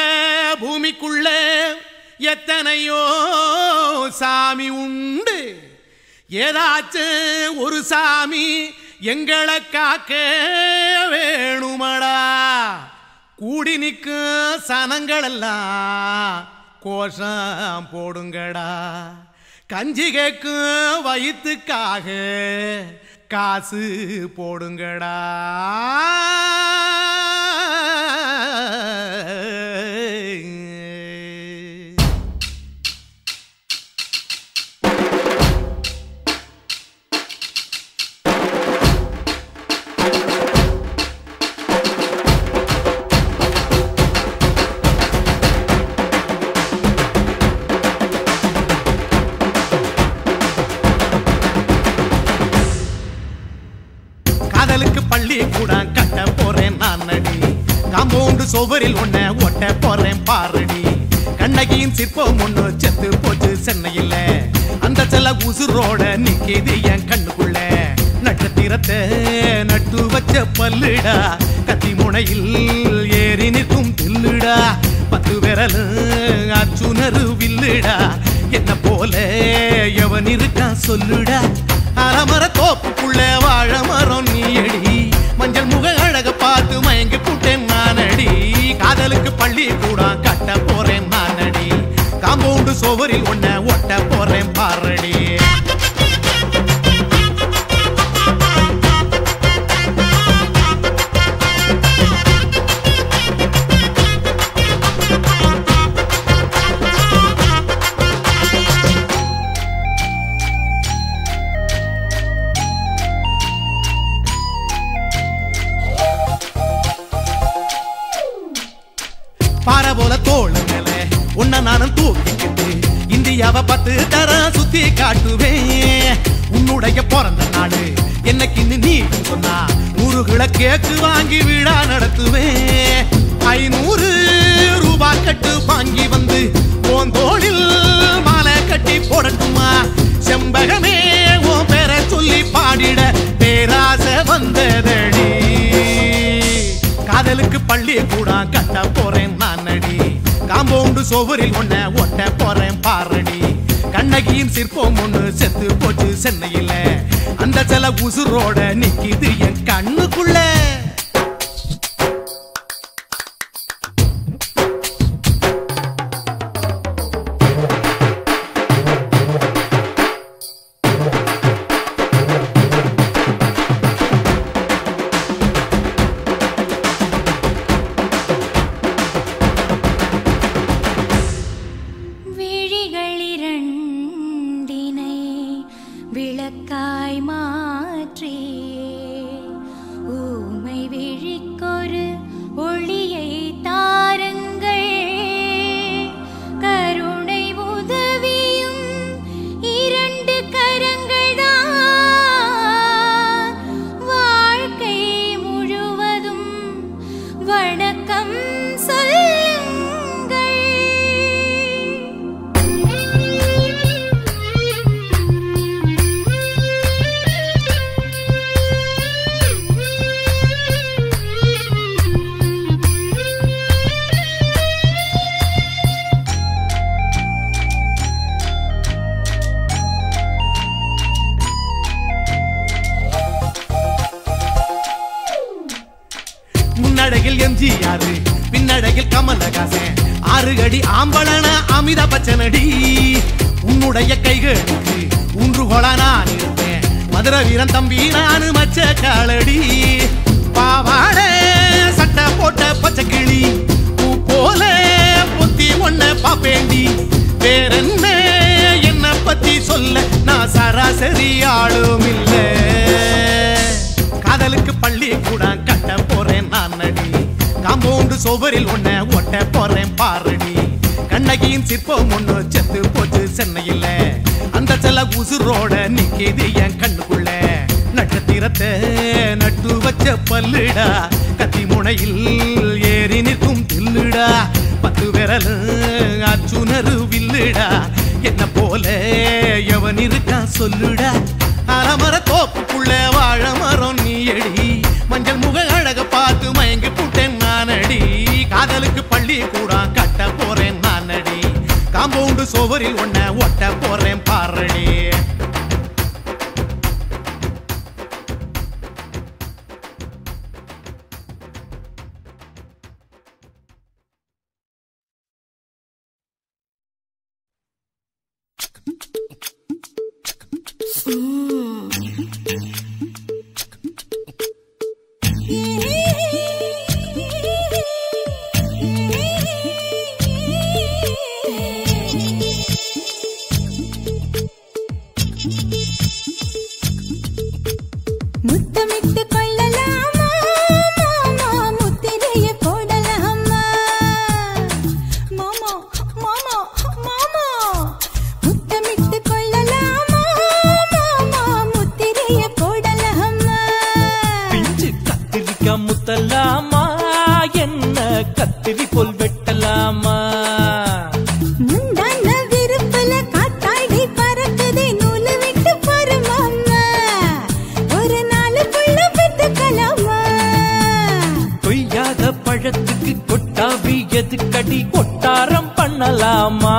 பூமிக்குள்ள எத்தனையோ சாமி உண்டு, ஏதாச்சும் ஒரு சாமி எங்களை காக்க வேணுமடா. கூடி நிற்கும் சனங்களெல்லாம் கோஷம் போடுங்கடா. கஞ்சி கேக்கும் வயிற்றுக்காக காசு போடுங்கடா. காதலுக்கு பள்ளி கூட கட்ட போறேன் நான் அடி, காம்பவுண்டு சோவரில் ஒன்ன ஒட்ட போறேன் பாரடி. கண்ணகியின் சிற்பம் ஒண்ணு செத்து போச்சு சென்னையில், அந்த செல்ல உசுரோட நிக்கிது என் கண்ணுக்குள்ள. நட்சத்திரத்தை நட்டு வச்ச பல்லுடா, கத்தி முனையில் ஏறி நிற்கும் தில்லுடா. 10 விரல் அச்சுணரு வில்லுடா, என்ன போல எவன் இருக்கான் சொல்லுடா. அலமர தோப்புக்குள்ள வாழ மரம் நீயடி, மஞ்சள் முக அழக பார்த்து மயங்கி புட்டேன் நானடி. காதலுக்கு பள்ளி கூட கட்ட போறேன் நானடி, காம்பவுண்டு சோவரில் ஒன்ன ஒட்ட போறேன் பாரடி. பாறை போல தோளு மேல உன்ன நானும் தூக்கிக்கிட்டு இந்தியாவை 10 தரம் சுத்தி காட்டுவேன். உன்னுடைய பிறந்த நாடு என்னைக்கு நீ சொன்னா 100 கிலோ கேக்கு வாங்கி விழா நடத்துவேன். 500 ரூபாய் கட்டு வாங்கி வந்து உன் தோளில் மாலை கட்டி போடட்டுமா. செம்பகமே உன் பேரை சொல்லி பாடிட பேராசை வந்ததடி. காதலுக்கு பள்ளி கூட கட்ட போறேன் நானடி, காம்பவுண்டு சோவரில் ஒன்ன ஒட்ட போறேன் பாரடி. கண்ணகியின் சிற்பம் ஒண்ணு செத்து போச்சு சென்னையில், அந்த செல உசுரோட நிக்கிது என் கண்ணுக்குள்ள. விளக்காய் மாற்றி ஊமை விழிக்கொரு ஒளியை தாருங்கள். கருணை உதவியும் 2 கரங்கள் தான், வாழ்க்கை முழுவதும் வணக்கம் சொல்லுங்கள். முன்னடையில் எம்ஜிஆர், பின்னடையில் கமலஹாசன், 6 அடி ஆம்பளன அமிதாப் பச்சனடி. உன்னுடைய கைகளுக்கு ஊன்றுகோல நான் இருப்பேன், மதுரை வீரன் தம்பி நானு மச்ச காலடி. பாவாட சட்டை போட்ட பச்சை கிளி பூ போல பொத்தி ஒன்ன பாப்பேண்டி. வேறென்ன என்ன பத்தி சொல்ல நான் சராசரி ஆளும் இல்ல. காதலுக்கு பள்ளி கூட கட்ட போறேன் நானடி, காம்பவுண்டு சோவரில் ஒன்ன ஒட்ட போறேன் பாரடி. கண்ணகியின் சிற்பம் ஒண்ணு செத்து போச்சு சென்னையில், அந்த செல உசுரோட நிக்கிது என் கண்ணுக்குள்ள. நட்சத்திரத்தை நட்டு வச்ச பல்லுடா, கத்தி முனையில் ஏறி நிற்கும் தில்லுடா. 10 விரல் அச்சுணரு வில்லுடா, என்ன போல எவன் இருக்கான் சொல்லுடா. அலமர தோப்புக்குள்ள வாழ மரம் நீயடி, மஞ்சள் முக அழக பார்த்து மயங்கி புட்டேன் நானடி. காதலுக்கு பள்ளி பள்ளி கூட கட்ட போறேன் நானடி காம்பவுண்டு சோவரில் ஒன்ன ஒட்ட போறேன் பாரடி முத்தமிட்டு கொள்ளலாமா மாமா முத்திரைய போடலாமா மாமா மாமா மாமா முத்தமிட்டு கொள்ளலாமா மாமா முத்திரைய போடலாமா பிஞ்சு கத்திரிக்கா முத்தலாமா என்ன கத்திரி போல் வெட்டலாமா முந்தான விருப்பல காத்தாடி பறக்குதே நூலு விட்டு பாரு மாமா ஒரு நாலு புள்ள பெத்துக்கலாமா கொய்யாத பழத்துக்கு கொட்டாவி எதுக்கடி கொட்டாரம் பண்ணலாமா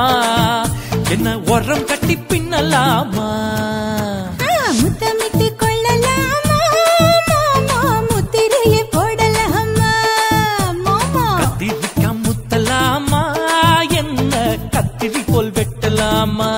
என்ன உரம் கட்டி பின்னலாமா முத்தமிட்டு கொள்ளலாமா மாமா முத்திரைய போடலாமா மாமா கத்திரிக்கா முத்தலாமா என்ன கத்திரி போல் வெட்டலாமா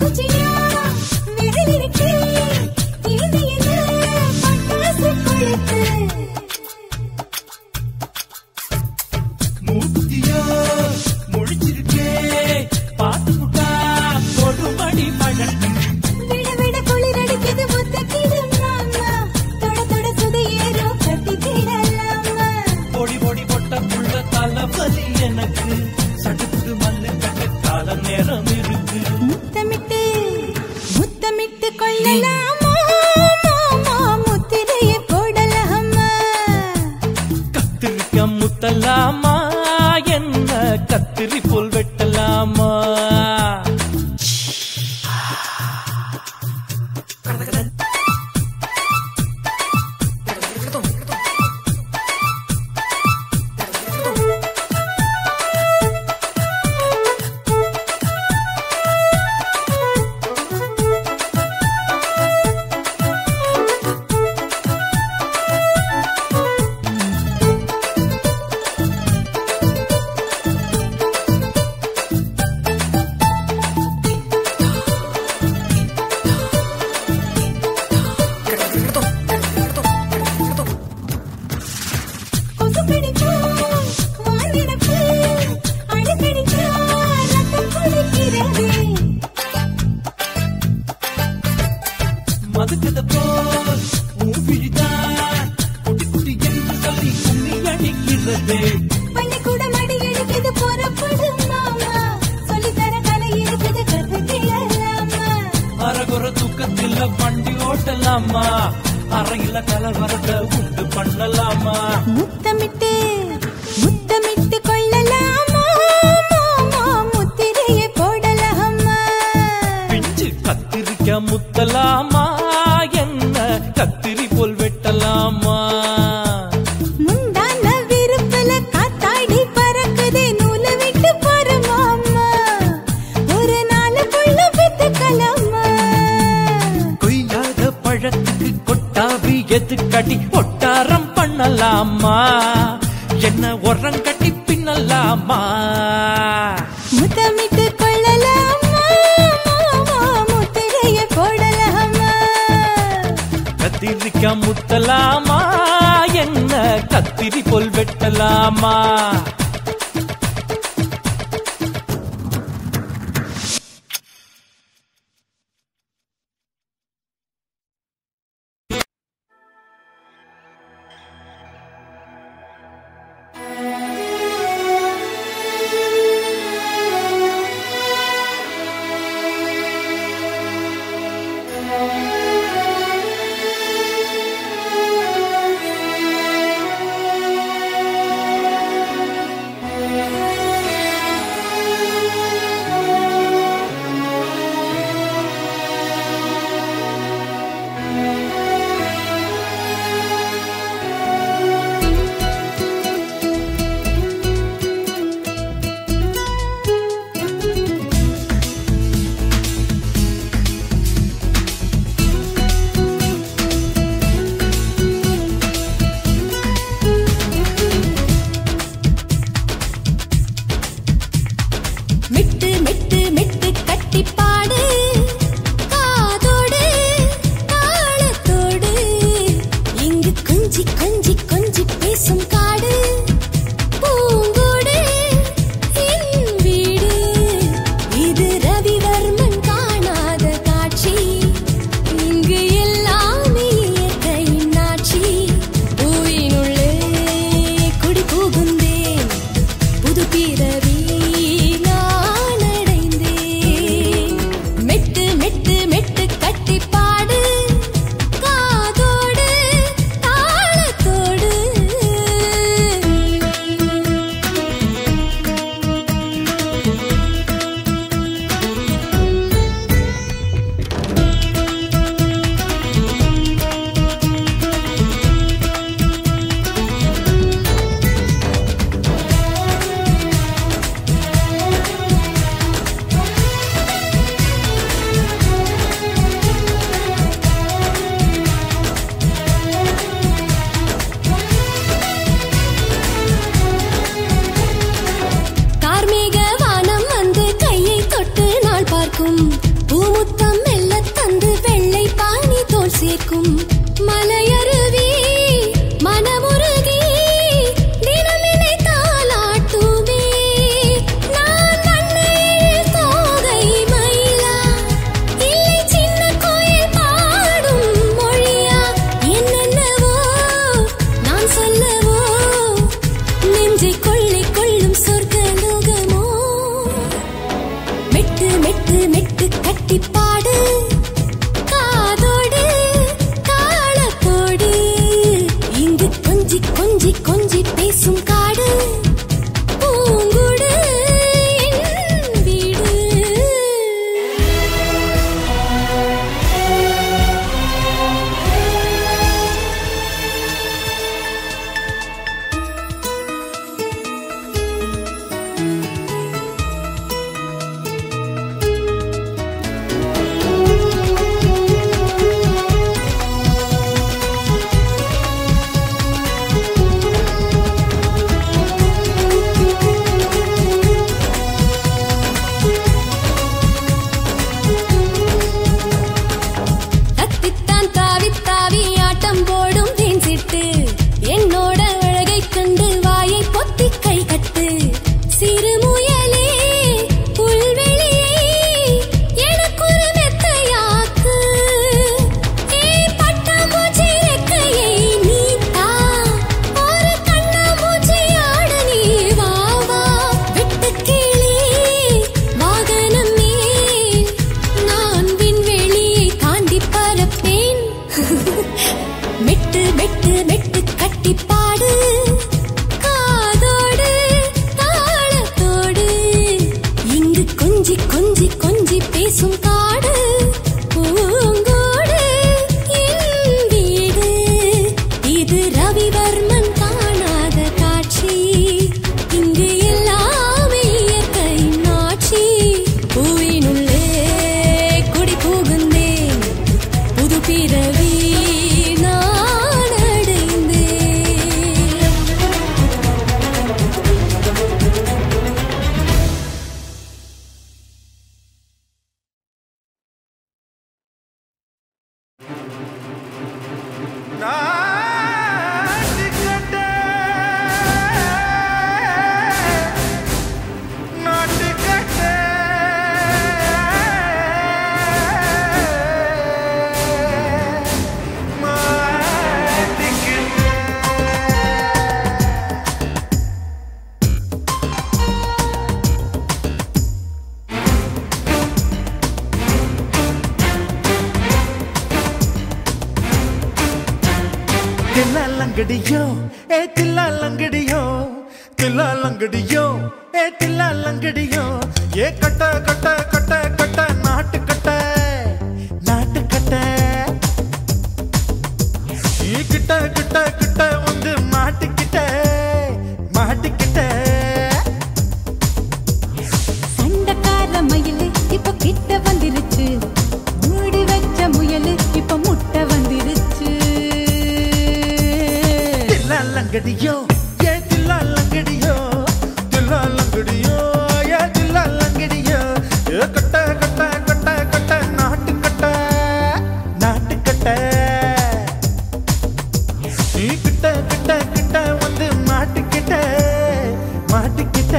குச்சியா விரல் இருக்கு இது என்ன பட்டாசு கொளுத்து மூக்குத்தியா முழிச்சிருக்கே பாத்து புட்டா கொடுமடி பழட்டு விட விட குளிர் அடிக்குது முத்தக்கிடு மாமா தொட தொட சுதி ஏறும் கட்டிக்கிடலாமா பொடி பொடி பொட்ட புள்ள தலைவலி எனக்கு சடுக்கு மண்ணு கட்ட கால நேரம் இருக்கு முத்தமிட்டு முத்தமிட்டு கொள்ளலாமா மாமா முத்திரைய போடலாமா கத்திரிக்கா முத்தலாமா என்ன கத்திரி போல் வெட்டலாமா கொசு கடிச்சா வானிடப்பு அடிக்கடிச்சா ரத்தம் குளிக்கிறது மதுக்கத போல் ஊபிழிதான் குட்டி குட்டி என்று சொல்லி கும்மி அடிக்கிறது பள்ளிக்கூட மடி எடுக்குது புறப்படும் மாமா சொல்லித்தர கலை இருக்குது கத்துக்கிடலாமா அரகுற தூக்கத்தில் வண்டி ஓட்டலாமா அறையில கலவரத்தை உண்டு பண்ணலாமா முத்தமிட்டு முத்தமிட்டு கொள்ளலாமா மாமா முத்திரைய போடலாமா பிஞ்சு கத்திரிக்கா முத்தலாமா என்ன கத்திரி போல் வெட்டலாமா முந்தான விருப்பல காத்தாடி பறக்குதே நூலு விட்டு பாரு மாமா ஒரு நாலு புள்ள பெத்துக்கலாமா கொய்யாத பழத்துக்கு கொட்டாவி எதுக்கடி ஒட்டாரம் பண்ணலாமா என்ன உரம் கட்டி பின்னலாமா முத்தமிட்டு கொள்ளலாமா மாமா முத்திரைய போடலாமா கத்திரிக்கா முத்தலாமா என்ன கத்திரி போல் வெட்டலாமா பூமுத்தம் மெல்ல தந்து வெள்ளை பானி தோல் சேர்க்கும் மலையருவி மனமுருகி தினமினை தாலாட்டுவே நான் வண்ணையில் தோகை மயிலா இல்லை சின்ன கோயில் பாடும் மொழியா என்னென்னவோ நான் சொல்லவோ நெஞ்சை கொள்ளை கொள்ளும் சொர்க்கலோகமோ மெட்டு மெட்டு மெட்டு கட்டி பாடு காதோடு தாளத்தோடு இங்கு கொஞ்சி கொஞ்சி கொஞ்சி பேசும் காடு பூங்குடு என் வீடு தத்தித்தான் தாவித் தாவி ஆட்டம் போடும் தேன் சிட்டு என்னோட அழகை கண்டு வாயை பொத்தி கை கட்டு சிறு முயலே புல்வெளியை எனக்கொரு மெத்தையாக்கு பட்டாம்பூச்சி ரெக்கையை நீத்தா ஒரு கண்ணாமூச்சி ஆட நீ வா வா வெட்டுக்கிளி வாகனம் மேல் நான் விண்வெளியை தாண்டி பறப்பேன் மெட்டு மெட்டு மெட்டு கட்டி பாடு காதோடு தாளத்தோடு இங்கு கொஞ்சி கொஞ்சி கொஞ்சி பேசும் காடு பூங்கோடு என் வீடு இது ரவிவர்மன் காணாத காட்சி இங்கு எல்லாமே இயற்கை நாட்சி பூவினுள்ளே குடி புகுந்தேன் புது பிறவி நான் அடைந்தேன் தில்லாலங்கடியோ தில்லாலங்கடியோ தில்லாலங்கடியோ தில்லாலங்கடியோ கட்ட கட்ட கட்ட கட்ட நாட்டு கட்ட நாட்டு கட்ட கிட்ட கிட்ட கிட்ட வந்து மாட்டிக்கிட்ட மாட்டிக்கிட்ட சண்டக்கார மயிலு இப்ப கிட்ட வந்துருச்சு மூடி வச்ச முயலு இப்ப முட்டை வந்துருச்சு தில்லாலங்கடியோ தில்லாலங்கடியோ தில்லாலங்கடியோ தில்லாலங்கடியோ கட்ட கட்ட கட்ட கட்ட நாட்டு கட்ட நாட்டு கட்ட கிட்ட கிட்ட கிட்ட வந்து மாட்டிக்கிட்ட மாட்டிக்கிட்ட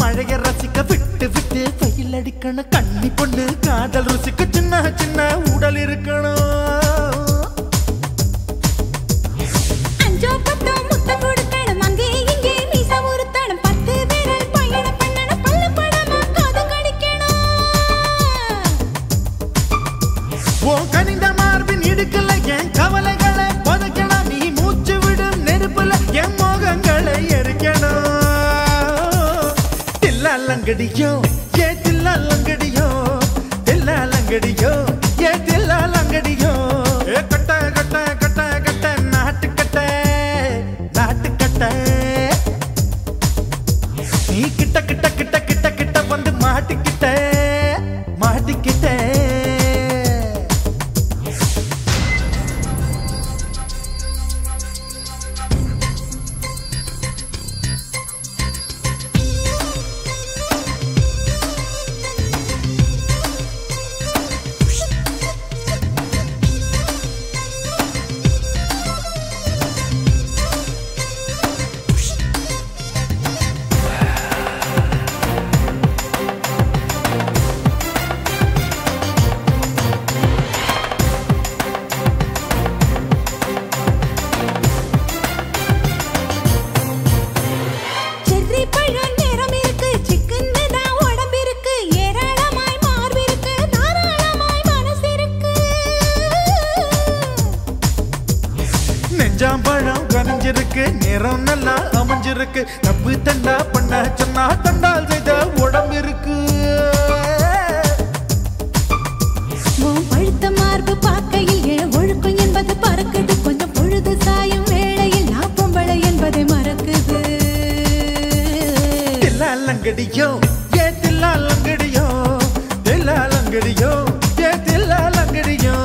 மழைய ரசிக்க விட்டு விட்டு பயில் அடிக்கணும் கண்ணி பொண்ணு காதல் ருசிக்க சின்ன சின்ன உடல் இருக்கணும் அஞ்சோ பத்தோ முத்தம் கொடுக்கணும் அங்கே இங்கே மீசா உருத்தணும் 10 பேரல் பயணம் பண்ணணும் பல்ல படமா காது கடிக்கணும் ஓ கனிந்த மார்பின் இடுக்கல என் கவலைகளை புதைக்கணும் நீ லங்கடியோ ஏ தில்லா லங்கடியோ தில்லா லங்கடியோ ஏ தில்லா லங்கடியோ ஏ கட்ட கட்ட கட்ட கட்ட நாட்டு கட்ட நாட்டு கட்ட நீ கிட்ட கிட்ட கிட்ட கிட்ட கிட்ட வந்து மாட்டிக்கிட்ட மாட்டிக்கிட்ட நெஞ்சாம்பழம் கனிஞ்சிருக்கு நேரம் நல்லா அமைஞ்சிருக்கு தப்பு தண்டா பண்ண சொன்னா தண்டால் செய்த உடம்பு இருக்கு பழுத்த மார்பு பார்க்கையில் இழ ஒழுக்கம் என்பது பறக்குது கொஞ்சம் பொழுது சாயும் வேளையில் நான் பொம்பளை என்பதை மறக்குது தில்லா லங்கடியோ ஏ தில்லா லங்கடியோ தில்லா லங்கடியோ ஏ தில்லா லங்கடியோ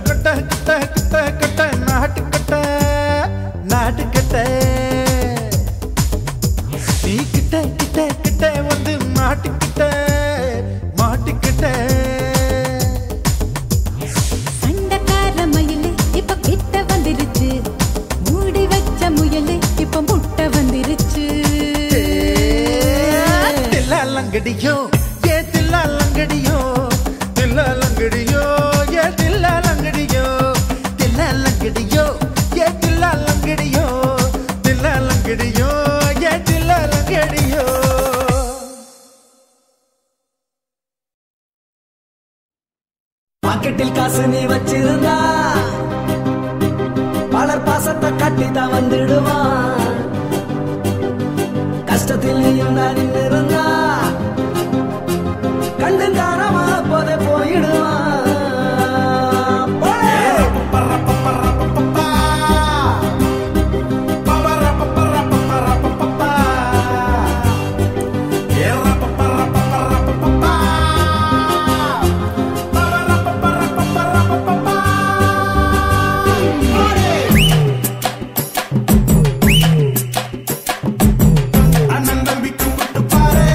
கட்ட கட்ட கட்ட கட்ட நாட்டு கட்ட நாட்டு கட்ட நீ கிட்ட கிட்ட கிட்ட வந்து மாட்டிக்கிட்ட மாட்டிக்கிட்ட சண்டக்கார மயிலே இப்ப கிட்ட வந்துருச்சு மூடி வச்ச முயலே இப்ப முட்டை வந்துருச்சு தில்லா லங்கடியோ ஏ தில்லா லங்கடியோ தில்லா லங்கடியோ ஏ தில்லா லங்கடியோ தில்லா லங்கடியோ ஏ தில்லா லங்கடியோ தில்லா லங்கடியோ ஏ தில்லா லங்கடியோ பாக்கெட்டில் காசு நீ வச்சிருந்தா பலர் பாசத்தை கட்டிதான் வந்துடுவான் கஷ்டத்தில் நீயும் தான் நின்னிருந்தா கண்டு தானமா போதே போயிடுவான் அண்ணன் தம்பிக்கு விட்டு பாரு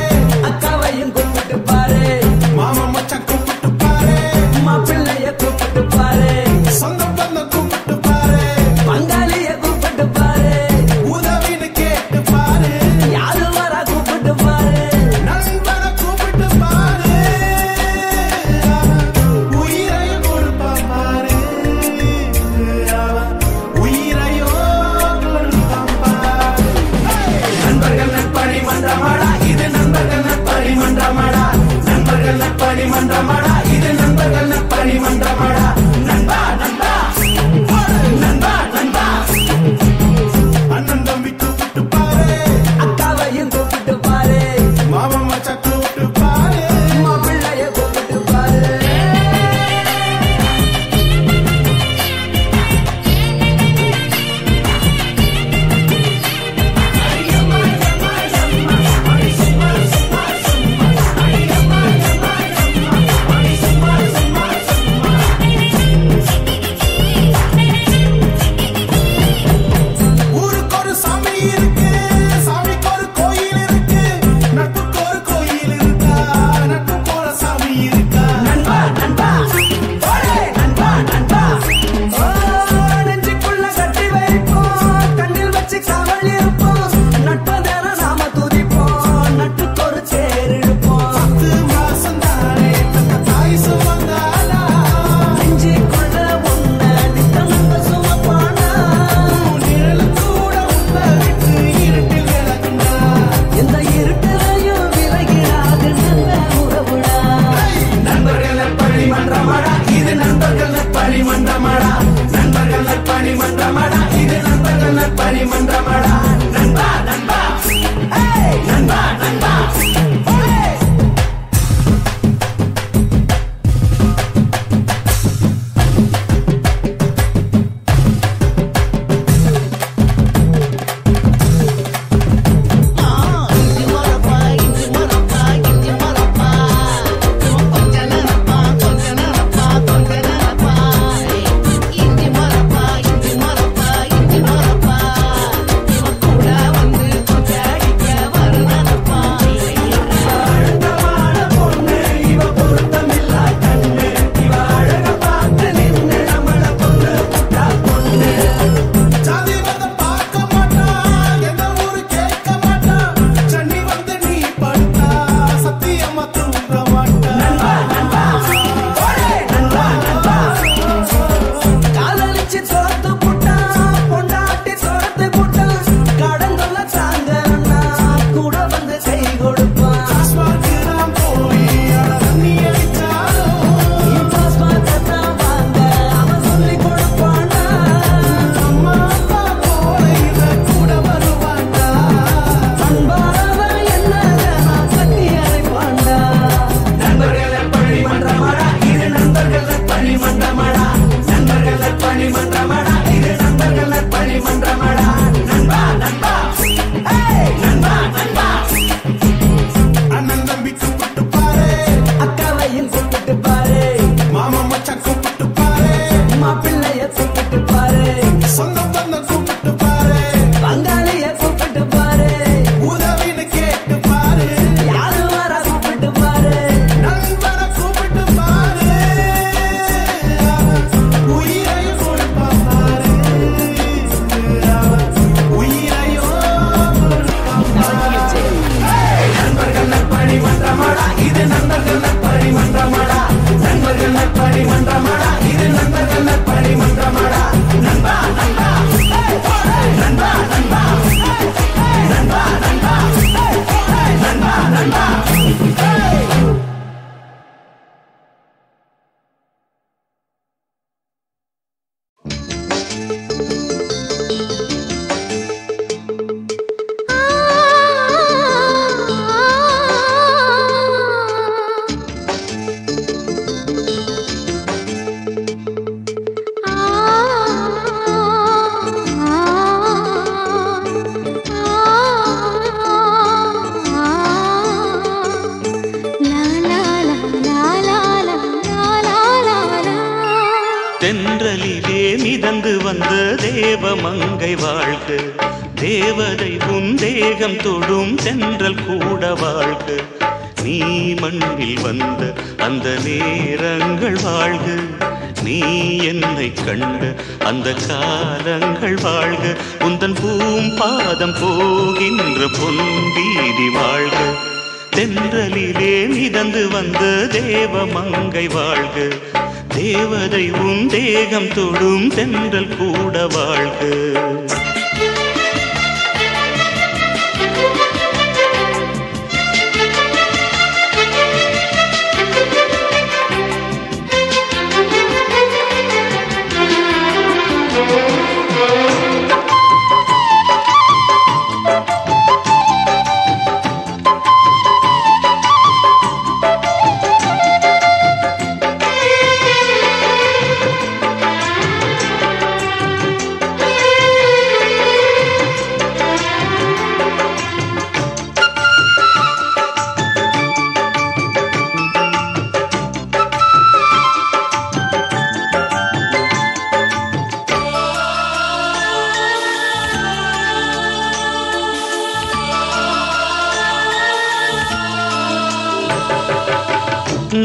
வாழ்க தேவதை உன் தேகம் தொடும் தென்றல் கூட வாழ்க நீ மண்ணில் வந்த அந்த நேரங்கள் வாழ்க நீ என்னை கண்ட அந்த காலங்கள் வாழ்க உந்தன் பூம்பாதம் போகின்ற பொன் வீதி வாழ்க தென்றலிலே மிதந்து வந்த தேவ மங்கை வாழ்க தேவதை உன் தேகம் தொடும் தென்றல் கூட வாழ்க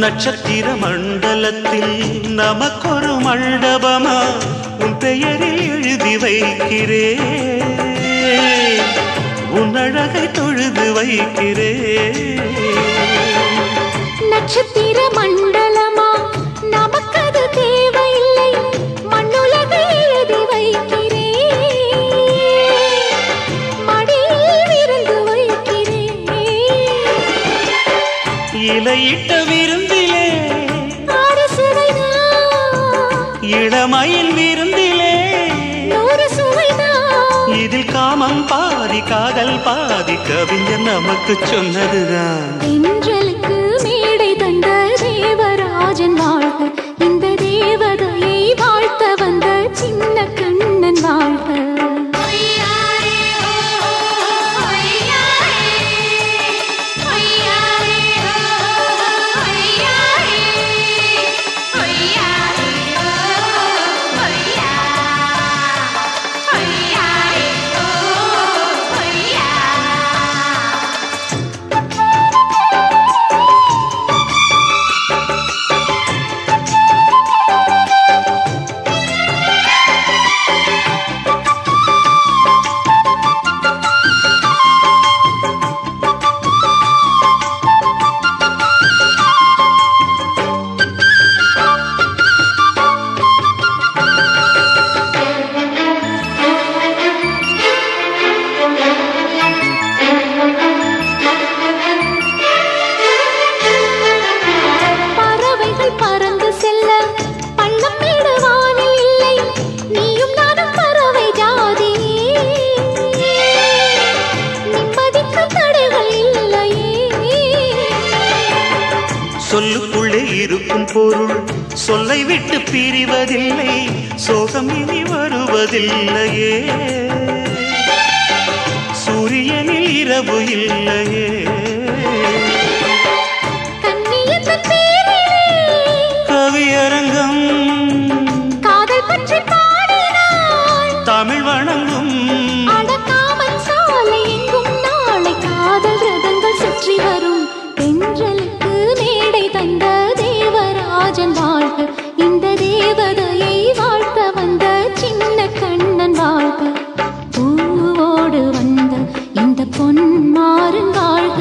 நட்சத்திர மண்டலத்தில் நமக்கொரு மண்டபமா உன் பெயரில் எழுதி வைக்கிறேன் உன் அழகை தொழுது வைக்கிறேன் நட்சத்திர மண்டலமா நமக்கது தேவையில்லை மண்ணுலகை எழுதி வைக்கிறேன் மடியில் விருந்து வைக்கிறேன் இலையிட்ட விருந்திலே இளமயில் விருந்திலே இதில் காமம் பாதி காதல் பாதி கவிஞர் நமக்கு சொன்னதுதான் தென்றலுக்கு மேடை தந்த தேவராஜன் வாழ்க இந்த தேவதையை வாழ்த்த வந்த சின்ன கண்ணன் வாழ்க சொல்லுக்குள்ளே இருக்கும் பொருள் சொல்லை விட்டு பிரிவதில்லை சோகம் இனி வருவதில்லையே சூரியனில் இரவு இல்லையே கவியரங்கம் காதல் பற்றி பாடினாள் தமிழ் வணங்கும் அடக்காமல் சாலை எங்கும் நாளை காதல் ரதங்கள் சுற்றி வரும் தென்றலுக்கு மேடை தந்த தேவராஜன் வாழ்க இந்த தேவதையை வாழ்த்த வந்த சின்ன கண்ணன் வாழ்க பூவோடு வந்த இந்த பொன்மாறன் வாழ்க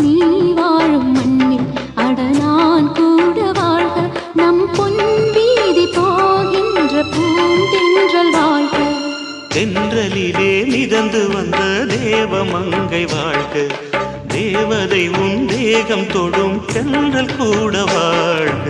நீ வாழும் மண்ணில் அட நான் கூட வாழ்க நம் பொன் வீதி போகின்ற பூந்தென்றல் வாழ்க தென்றலிலே மிதந்து வந்த தேவமங்கை வாழ்க தேவதை உன் தேகம் தொடும் தென்றல் கூட வாழ்க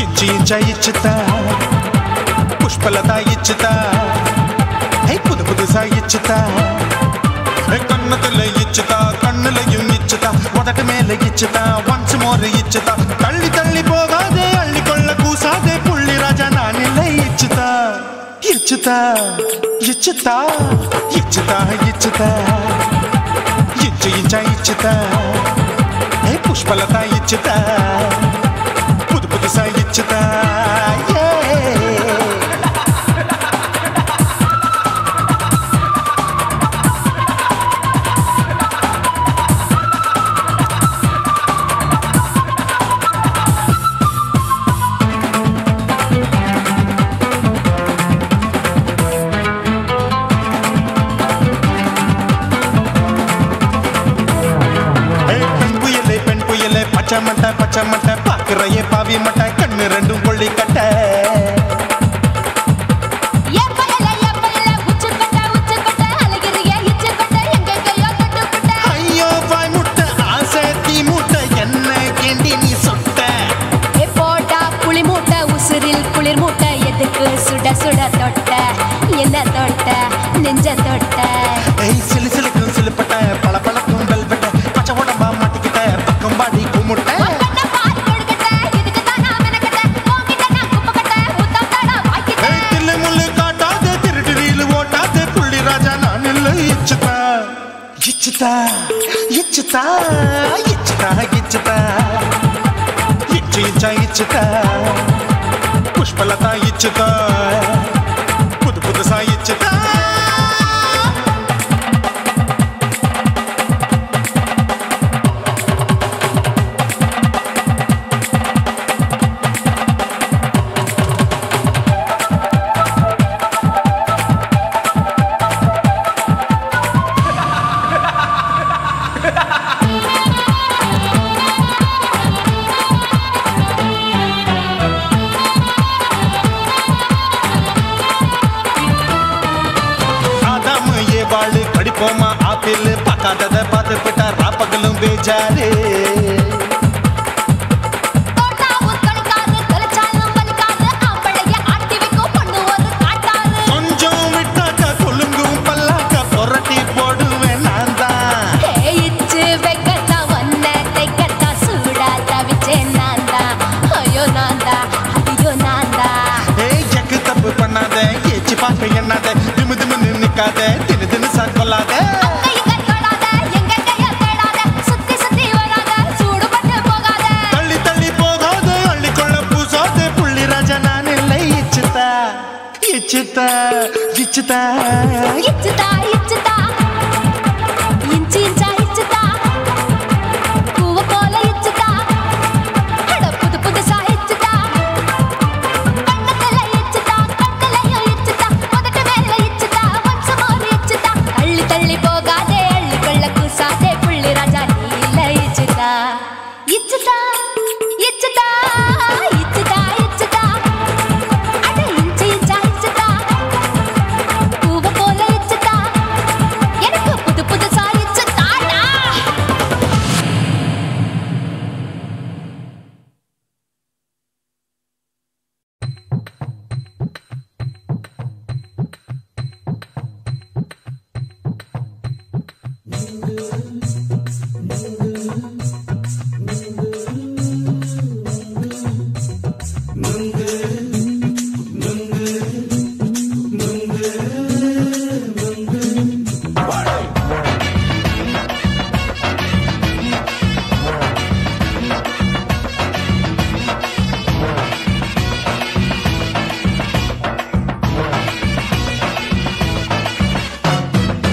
ఇచ్చుతా ఇచ్చుతా పుష్పలత ఇచ్చుతా పుదు పుదుసా ఇచ్చుతా కన్నతుల ఇచ్చుతా కన్నులயும் ఇచ్చుతా మొదటి మేల ఇచ్చుతా వన్స్ మోర్ ఇచ్చుతా తల్లి తల్లి పోగాదే అల్లి కొళ్ళ కూసాదే పుల్లి రాజా నానిల ఇచ్చుతా ఇచ్చుతా ఇచ్చుతా ఇచ్చుతా ఇచ్చుతా ఇచ్చుతా పుష్పలత ఇచ్చుతా పుదు పుదుసా ఇచ్చుతా பச்சமட்ட பாக்குறையே பாவி மட்ட கண்ணு ரெண்டும் கொள்ளி கட்ட ஐயோ வாய் முட்டை ஆசை தீ முட்டை என்ன கேண்டி நீ சொட்ட போட்டா புளி மூட்டை உசுரில் குளிர் மூட்டை எதுக்கு சுட சுட தொட்ட என்ன தொட்ட நெஞ்ச தொட்ட சிலு சிலுக்கும் சிலுப்பட்ட பல பழக்கும் வெல்வெட்ட பச்சை உடம்பா மாட்டிக்கிட்ட பக்கம் பாடி குமுட்ட ఇచ్చుతా ఇచ్చుతా ఇచ్చుతా ఇచ్చుతా ఇచ్చుతా ఇచ్చుతా పుష్పలత ఇచ్చుతా పుదు పుదుసా ఇచ్చుతా பாட்டில் பார்க்காதத பார்த்து விட்டா ராப்பகலும் பேச்சாரு கொஞ்சம் விட்டாக்க கொலுங்கும் பல்லாக்க புரட்டி போடுவேன் நான் தான் ஜக்கு தப்பு பண்ணாத ஏச்சு பார்க்க எண்ணாத திமு திமு நின்னுக்காத தின்னு தின்னு சாக்கொள்ளாத தள்ளி தள்ளி போகாத அள்ளிக்கொள்ள பூசாத புள்ளி ராஜா நான் இல்லை இச்சுதா இச்சுதா இச்சுதா இச்சுதா இச்சுதா இஞ்சி இஞ்சா இச்சுதா பூவ போல இச்சுதா அட புது புதுசா இச்சுதா கண்ணத்துல இச்சுதா கண்ணலையும் இச்சுதா முதட்டு மேல இச்சுதா வம்சமோர் இச்சுதா தள்ளி தள்ளி போகாதே அள்ளி கொள்ள கூசாதே புள்ளி ராஜா நீல இச்சுதா இச்சுதா இச்சுதா இச்சுதா இச்சுதா அட இஞ்சி இஞ்சா இச்சுதா பூவ போல இச்சுதா எனக்கு புது புதுசா இச்சுதாடா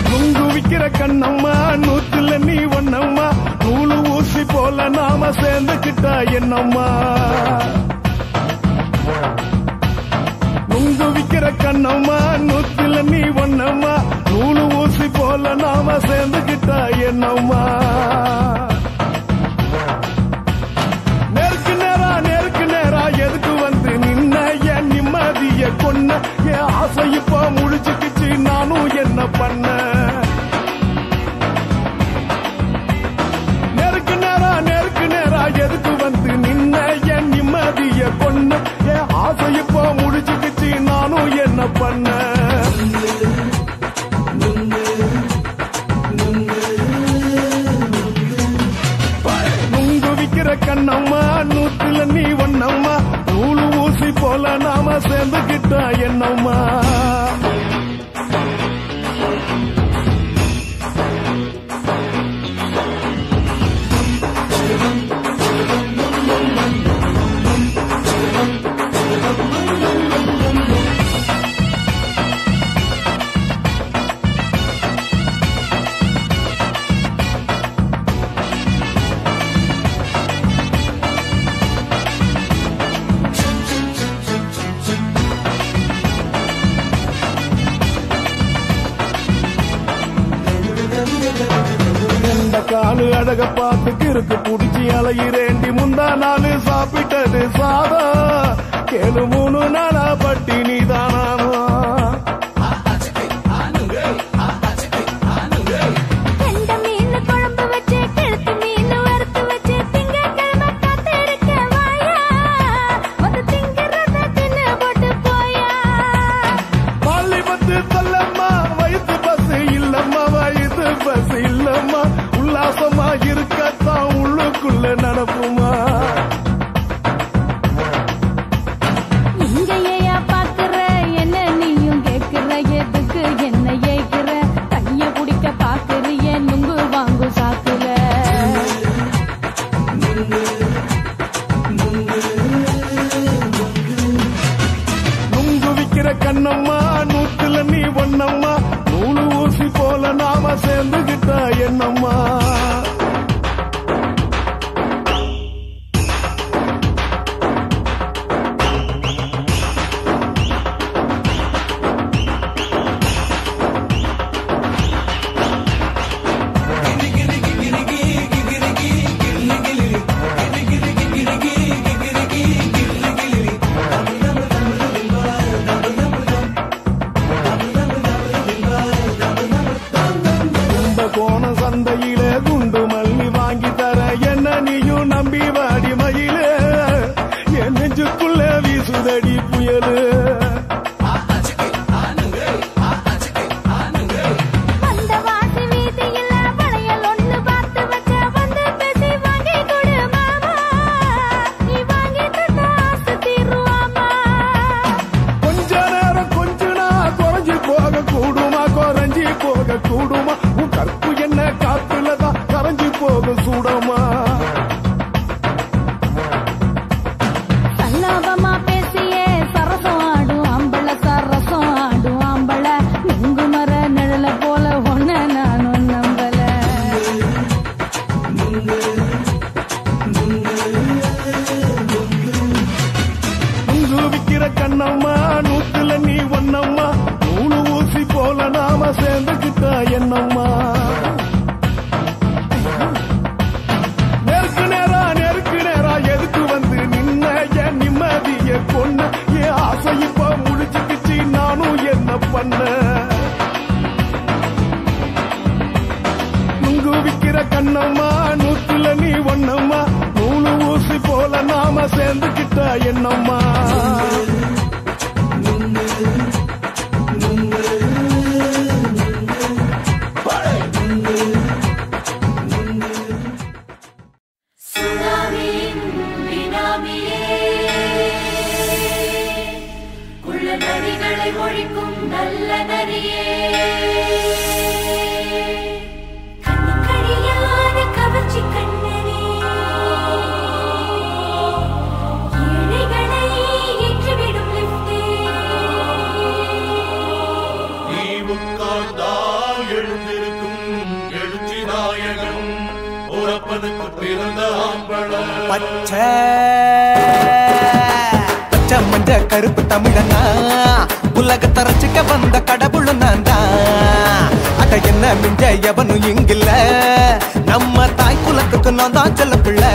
நுங்கு விக்கிற கண்ணம்மா நூத்துல நீ ஒன்னம்மா நூலு ஊசி போல நாம சேர்ந்துக்கிட்டா என்னம்மா நுங்கு விக்கிற கண்ணம்மா நூத்துல நீ ஒன்னம்மா நூலு ஊசி போல நாம சேர்ந்துக்கிட்டா என்னம்மா நேருக்கு நேரா எதுக்கு வந்து நின்ன என் நிம்மதிய கொன்ன என் ஆசை இப்ப முடிச்சுக்கிச்சு நானும் என்ன பண்ண நேருக்கு நேரா எதுக்கு வந்து நின்ன என் நிம்மதிய கொன்ன என் ஆசை இப்ப முடிச்சுக்கிச்சு நானும் என்ன பண்ண நுங்கு விக்கிற கண்ணம்மா நூத்துல நீ ஒன்னம்மா நூலு ஊசி போல நாம சேர்ந்துக்கிட்டா என்னம்மா காலு அழக பார்த்து கிறுக்கு புடிச்சி அலையிறேண்டி முந்தா நாலு சாப்பிட்டது சாதம் கேளு 3 நாளா பட்டினி தானானோ உல்லாசமா இருக்கத்தான் உள்ளுக்குள்ள நடப்புமா இங்கேயா பாக்குற என்ன நீயும் கேக்குற எதுக்கு என்ன ஏய்க்கிற கைய குடிக்க பாக்குறிய நுங்கு வாங்கு சாக்குற நுங்கு விக்கிற கண்ணம்மா நூத்துல நீ ஒன்னம்மா நூலு ஊசி போல நாம சேர்ந்துகிட்டா என்னம்மா பண்ண நுங்கு விக்கிற கண்ணம்மா நூத்துல நீ ஒண்ணம்மா நூலு ஊசி போல நாம சேர்ந்துக்கிட்ட என்னம்மா ஒழிக்கும் நல்ல நரியே கண்ணிக்கடியான கவர்ச்சி கண்ணனே ஏழைகளை ஏற்றிவிடும் லிப்டே நீ உட்கார்ந்தால் எழுந்திருக்கும் எழுச்சி நாயகன் உறப்பனுக்கு பிறந்த ஆம்பள பச்சை மஞ்ச கருப்பு தமிழனா உலகத்தை ரசிக்க வந்த கடவுள் நான் தான் அட என்ன மிஞ்ச எவனும் இங்கில்ல நம்ம தாய் குலத்துக்கு நான் தான் செல்ல பிள்ளை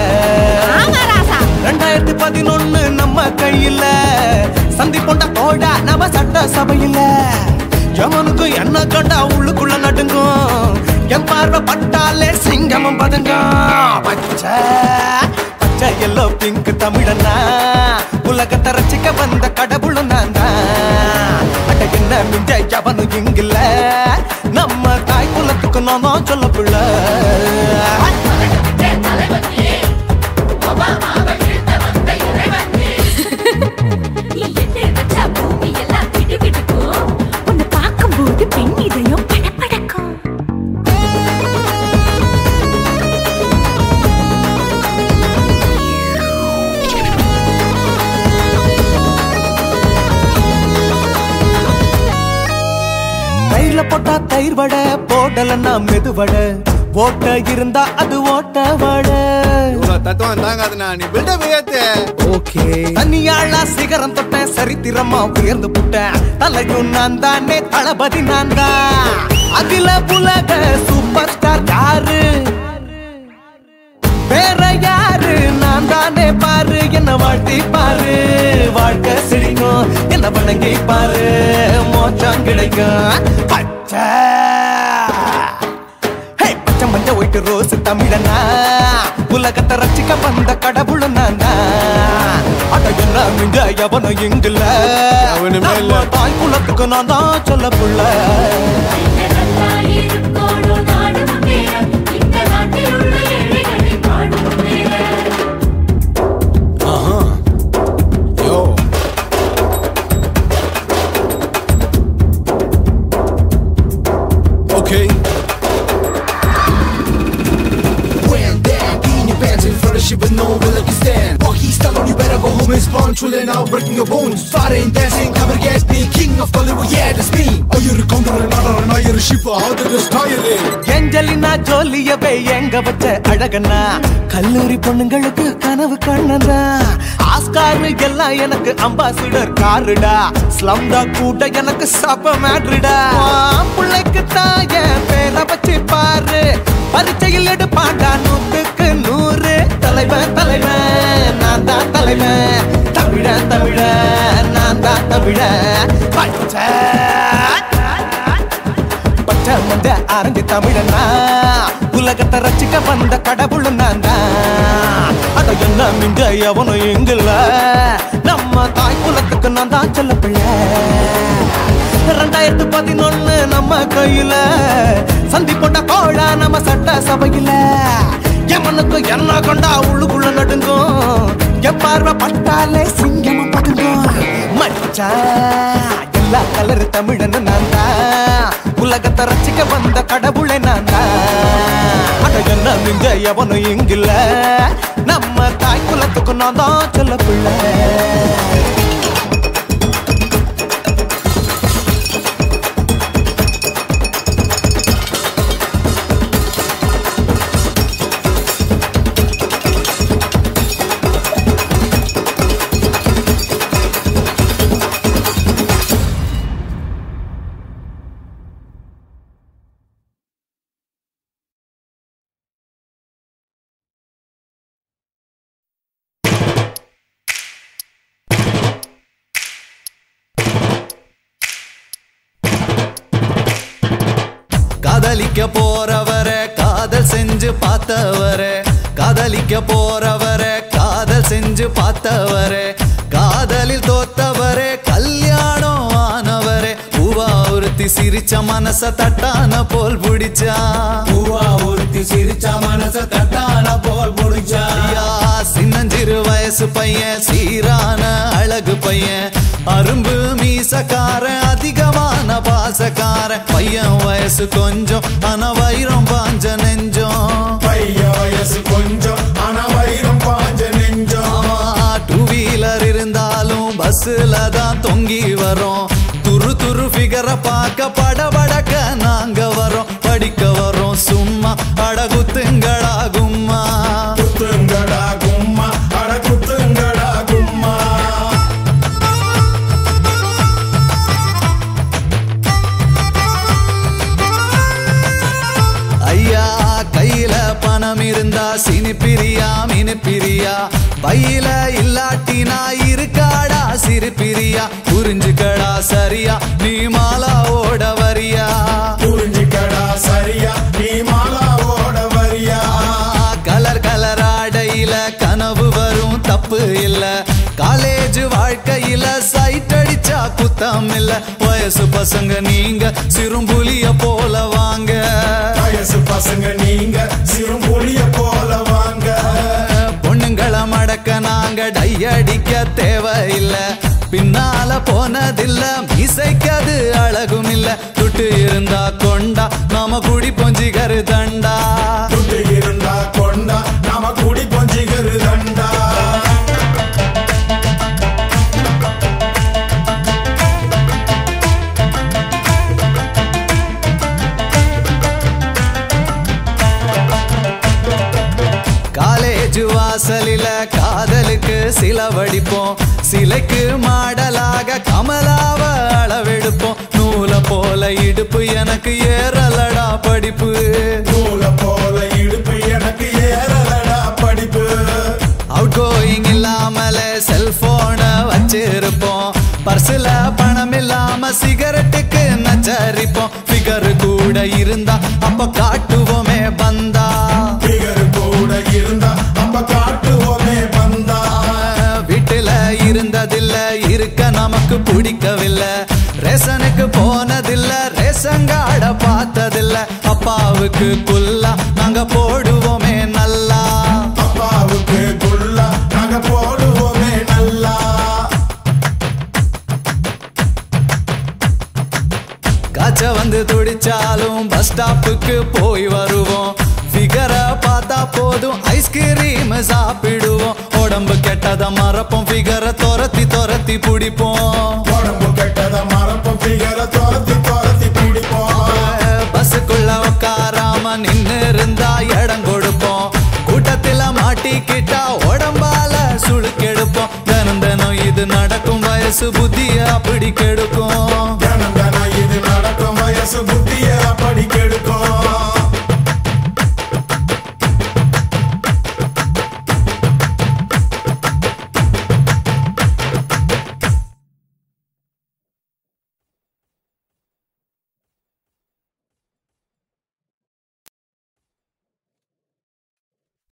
2011 நம்ம கையில சந்தி போண்ட தோடா நம்ம சட்ட சபையில எவனுக்கு என்ன கண்டா உள்ளுக்குள்ள நடுங்கும் என் பார்வை பட்டாலே சிங்கமும் பதுங்கும் பச்சை பச்சை எல்லோ பிங்க் தமிழனா உலகத்தை ரசிக்க வந்த கடவுள் நான் தான் அட என்ன மிஞ்ச எவனும் இங்கில்ல நம்ம தாய் குலத்துக்கு நான் தான் சொல்ல பிள்ளை உன்னை பார்க்கும்போது பெண் இதயம் படபடக்கும் தயிர்ல போட்டா தயிர் வடை போடலன்னா மெதுவடை ஓட்ட இருந்தா அது ஓட்ட வடை தத்துவம் தாங்காதுண்ணா நீ பில்டப் ஏத்து ஓகே தனியாளா சிகரம் தொட்ட சரித்திரமா உயர்ந்து புட்டேன் தலையும் நான் தானே தளபதி நான் தான் அகில உலக சூப்பர் ஸ்டார் யாரு வேற யாரு நான் தானே பாரு என்ன வாழ்த்தி பாரு வாழ்க்கை சிரிக்கும் என்ன வணங்கி பாரு மோச்சம் கிடைக்கும் பச்சை பச்சை மஞ்ச ஒயிட்டு ரோஸ் தமிழனா உலகத்தை ரசிக்க வந்த கடவுள் நான் தான் அட என்ன மிஞ்ச எவனும் இங்குல நம்ம தாய் குலத்துக்கு நான் தான் சொல்ல புள்ள Okay. When that in your pants in front of shit with no will like you stand. Walk he's style on you better go home and spawn. Chillin' out, breaking your bones. Fighting, dancing, cover gas, be king of Hollywood, yeah, that's me. Oh, you're a condor and not you're a shipper. How did this tie it in? Angelina ஜோலியவே எங்க வச்ச அழகனா கல்லூரி பொண்ணுங்களுக்கு கனவு கண்ணனா Oscar எல்லாம் எனக்கு ambassador காருடா ஸ்லம்டா கூட எனக்கு சாப்ப மேட்ருடா பிள்ளைக்கு தாய பேரை வச்சு பாரு பரீட்சையில் எடுப்பாண்டா 100க்கு 100 தலைவன் தலைவன் நான் தான் தலைவன் தமிழன் தமிழன் நான் தான் தமிழன் பச்சை பச்சை மஞ்ச ஆரஞ்சு தமிழனா உலகத்தை ரசிக்க வந்த கடவுள் நான் தான் அட என்ன மிஞ்ச எவனும் எங்குல நம்ம தாய் குலத்துக்கு நான் தான் சொல்ல பிள்ளை 2011 நம்ம கையில சந்தி போட்ட கோழா நம்ம சட்ட சபையில எமனுக்கு என்ன கொண்டா உள்ளுக்குள்ள நடுங்கும் என் பார்வை பட்டாலே சிங்கமும் பதுங்கும் மச்சா எல்லா கலர் தமிழன்னு நான் தான் உலகத்தை ரசிக்க வந்த கடவுளை நான் தான் அட என்ன மிஞ்ச எவனும் இங்கில்ல நம்ம தாய் குலத்துக்கு நான் தான் சொல்ல பிள்ளை காதலிக்க போறவரை காதல் செஞ்சு பார்த்தவரை காதலிக்க போறவரை காதல் செஞ்சு பார்த்தவரை காதலில் தோத்தவரே கல்யாணம் ஆனவரே பூவா ஒருத்தி சிரிச்ச மனச தட்டான போல் பிடிச்சா பூவா ஒருத்தி சிரிச்ச மனச தட்டான போல் பிடிச்சா சின்னஞ்சிறு வயசு பையன் சீரான அழகு பையன் அரும்பு மீசக்கார அதிகமான பாசக்கார பையன் வயசு கொஞ்சம் ஆனா வைரம் பாஞ்ச நெஞ்சம் பையன் வயசு கொஞ்சம் ஆனா வைரம் பாஞ்ச நெஞ்சம் டூ வீலர் இருந்தாலும் பஸ்ல தான் தொங்கி வரோம் துரு துரு ஃபிகரை பார்க்க படபடக்க நாங்க வரோம் படிக்க வரோம் சும்மா அடகுத்துங்கடா கும்மா குத்துங்கடா கும்மா அடகுத்துங்கடா கும்மா ஐயா கையில பணம் இருந்தா சினிப்பிரியா மினிப்பிரியா பையில இல்லாட்டினா இருக்காடா சிரிப்பிரியா புரிஞ்சுக்கடா சரியா நீ மாலா ஓட வரியா புரிஞ்சுக்கடா சரியா நீ மாலா ஓட வரியா கலர் கலர் ஆடையில கனவு வரும் தப்பு இல்ல காலேஜ் வாழ்க்கையில சைட் அடிச்சா குத்தம் இல்ல வயசு பசங்க நீங்க சிறும்புலிய போல வாங்க வயசு பசங்க நீங்க சிறும்புலிய போல வாங்க பொண்ணுங்களை மடக்க நாங்க டையடிக்க தேவையில்ல பின்னால போனதில்ல மீசைக்கது அழகும் இல்ல துட்டு இருந்தா கொண்டா நாம குடி பொஞ்சிகரு தண்டா துட்டு இருந்தா கொண்டா நாம குடி பொஞ்சிகரு தண்டா காலேஜ் வாசலில காதலுக்கு சிலவடிப்போம் சிலைக்கு மாடலாக கமலாவ அளவெடுப்போம் நூல போல இடுப்பு எனக்கு ஏறலடா படிப்பு நூல போல இடுப்பு எனக்கு ஏறலடா படிப்பு அவுட் கோயிங் இல்லாமல செல்போன வச்சிருப்போம் பர்சுல பணம் இல்லாம சிகரெட்டுக்கு நச்சரிப்போம் ஃபிகர் கூட இருந்தா அப்ப காட்டுவோமே பந்தா ஃபிகர் கூட இருந்தா அப்ப காட்டுவோமே பந்தா வீட்டுல இருந்ததில்ல இருக்க நமக்கு பிடிக்கவில்லை ரேஷனுக்கு போனதில்ல ரேஷங்காட பார்த்ததில்ல அப்பாவுக்கு குல்லா நாங்க போடுவோமே நல்லா அப்பாவுக்கு குல்லா நாங்க போடுவோமே நல்லா காய்ச்ச வந்து துடிச்சாலும் பஸ் ஸ்டாப்புக்கு போய் வருவோம் ஃபிகரை பார்த்தா போதும் ஐஸ்கிரீம் சாப்பிடுவோம் உடம்பு கெட்டத மறப்போம் ஃபிகரை துரத்தி துரத்தி பிடிப்போம் உடம்பு கெட்டத மறப்போம் ஃபிகரை துரத்தி துரத்தி பிடிப்போம் பஸ்ஸுக்குள்ள உட்காராம நின்னு இருந்தா இடம் கொடுப்போம் கூட்டத்தில மாட்டிக்கிட்டா உடம்பால சுழுக்கெடுப்போம் தினம் தினம் இது நடக்கும் வயசு புத்திய அப்படி கெடுக்கும்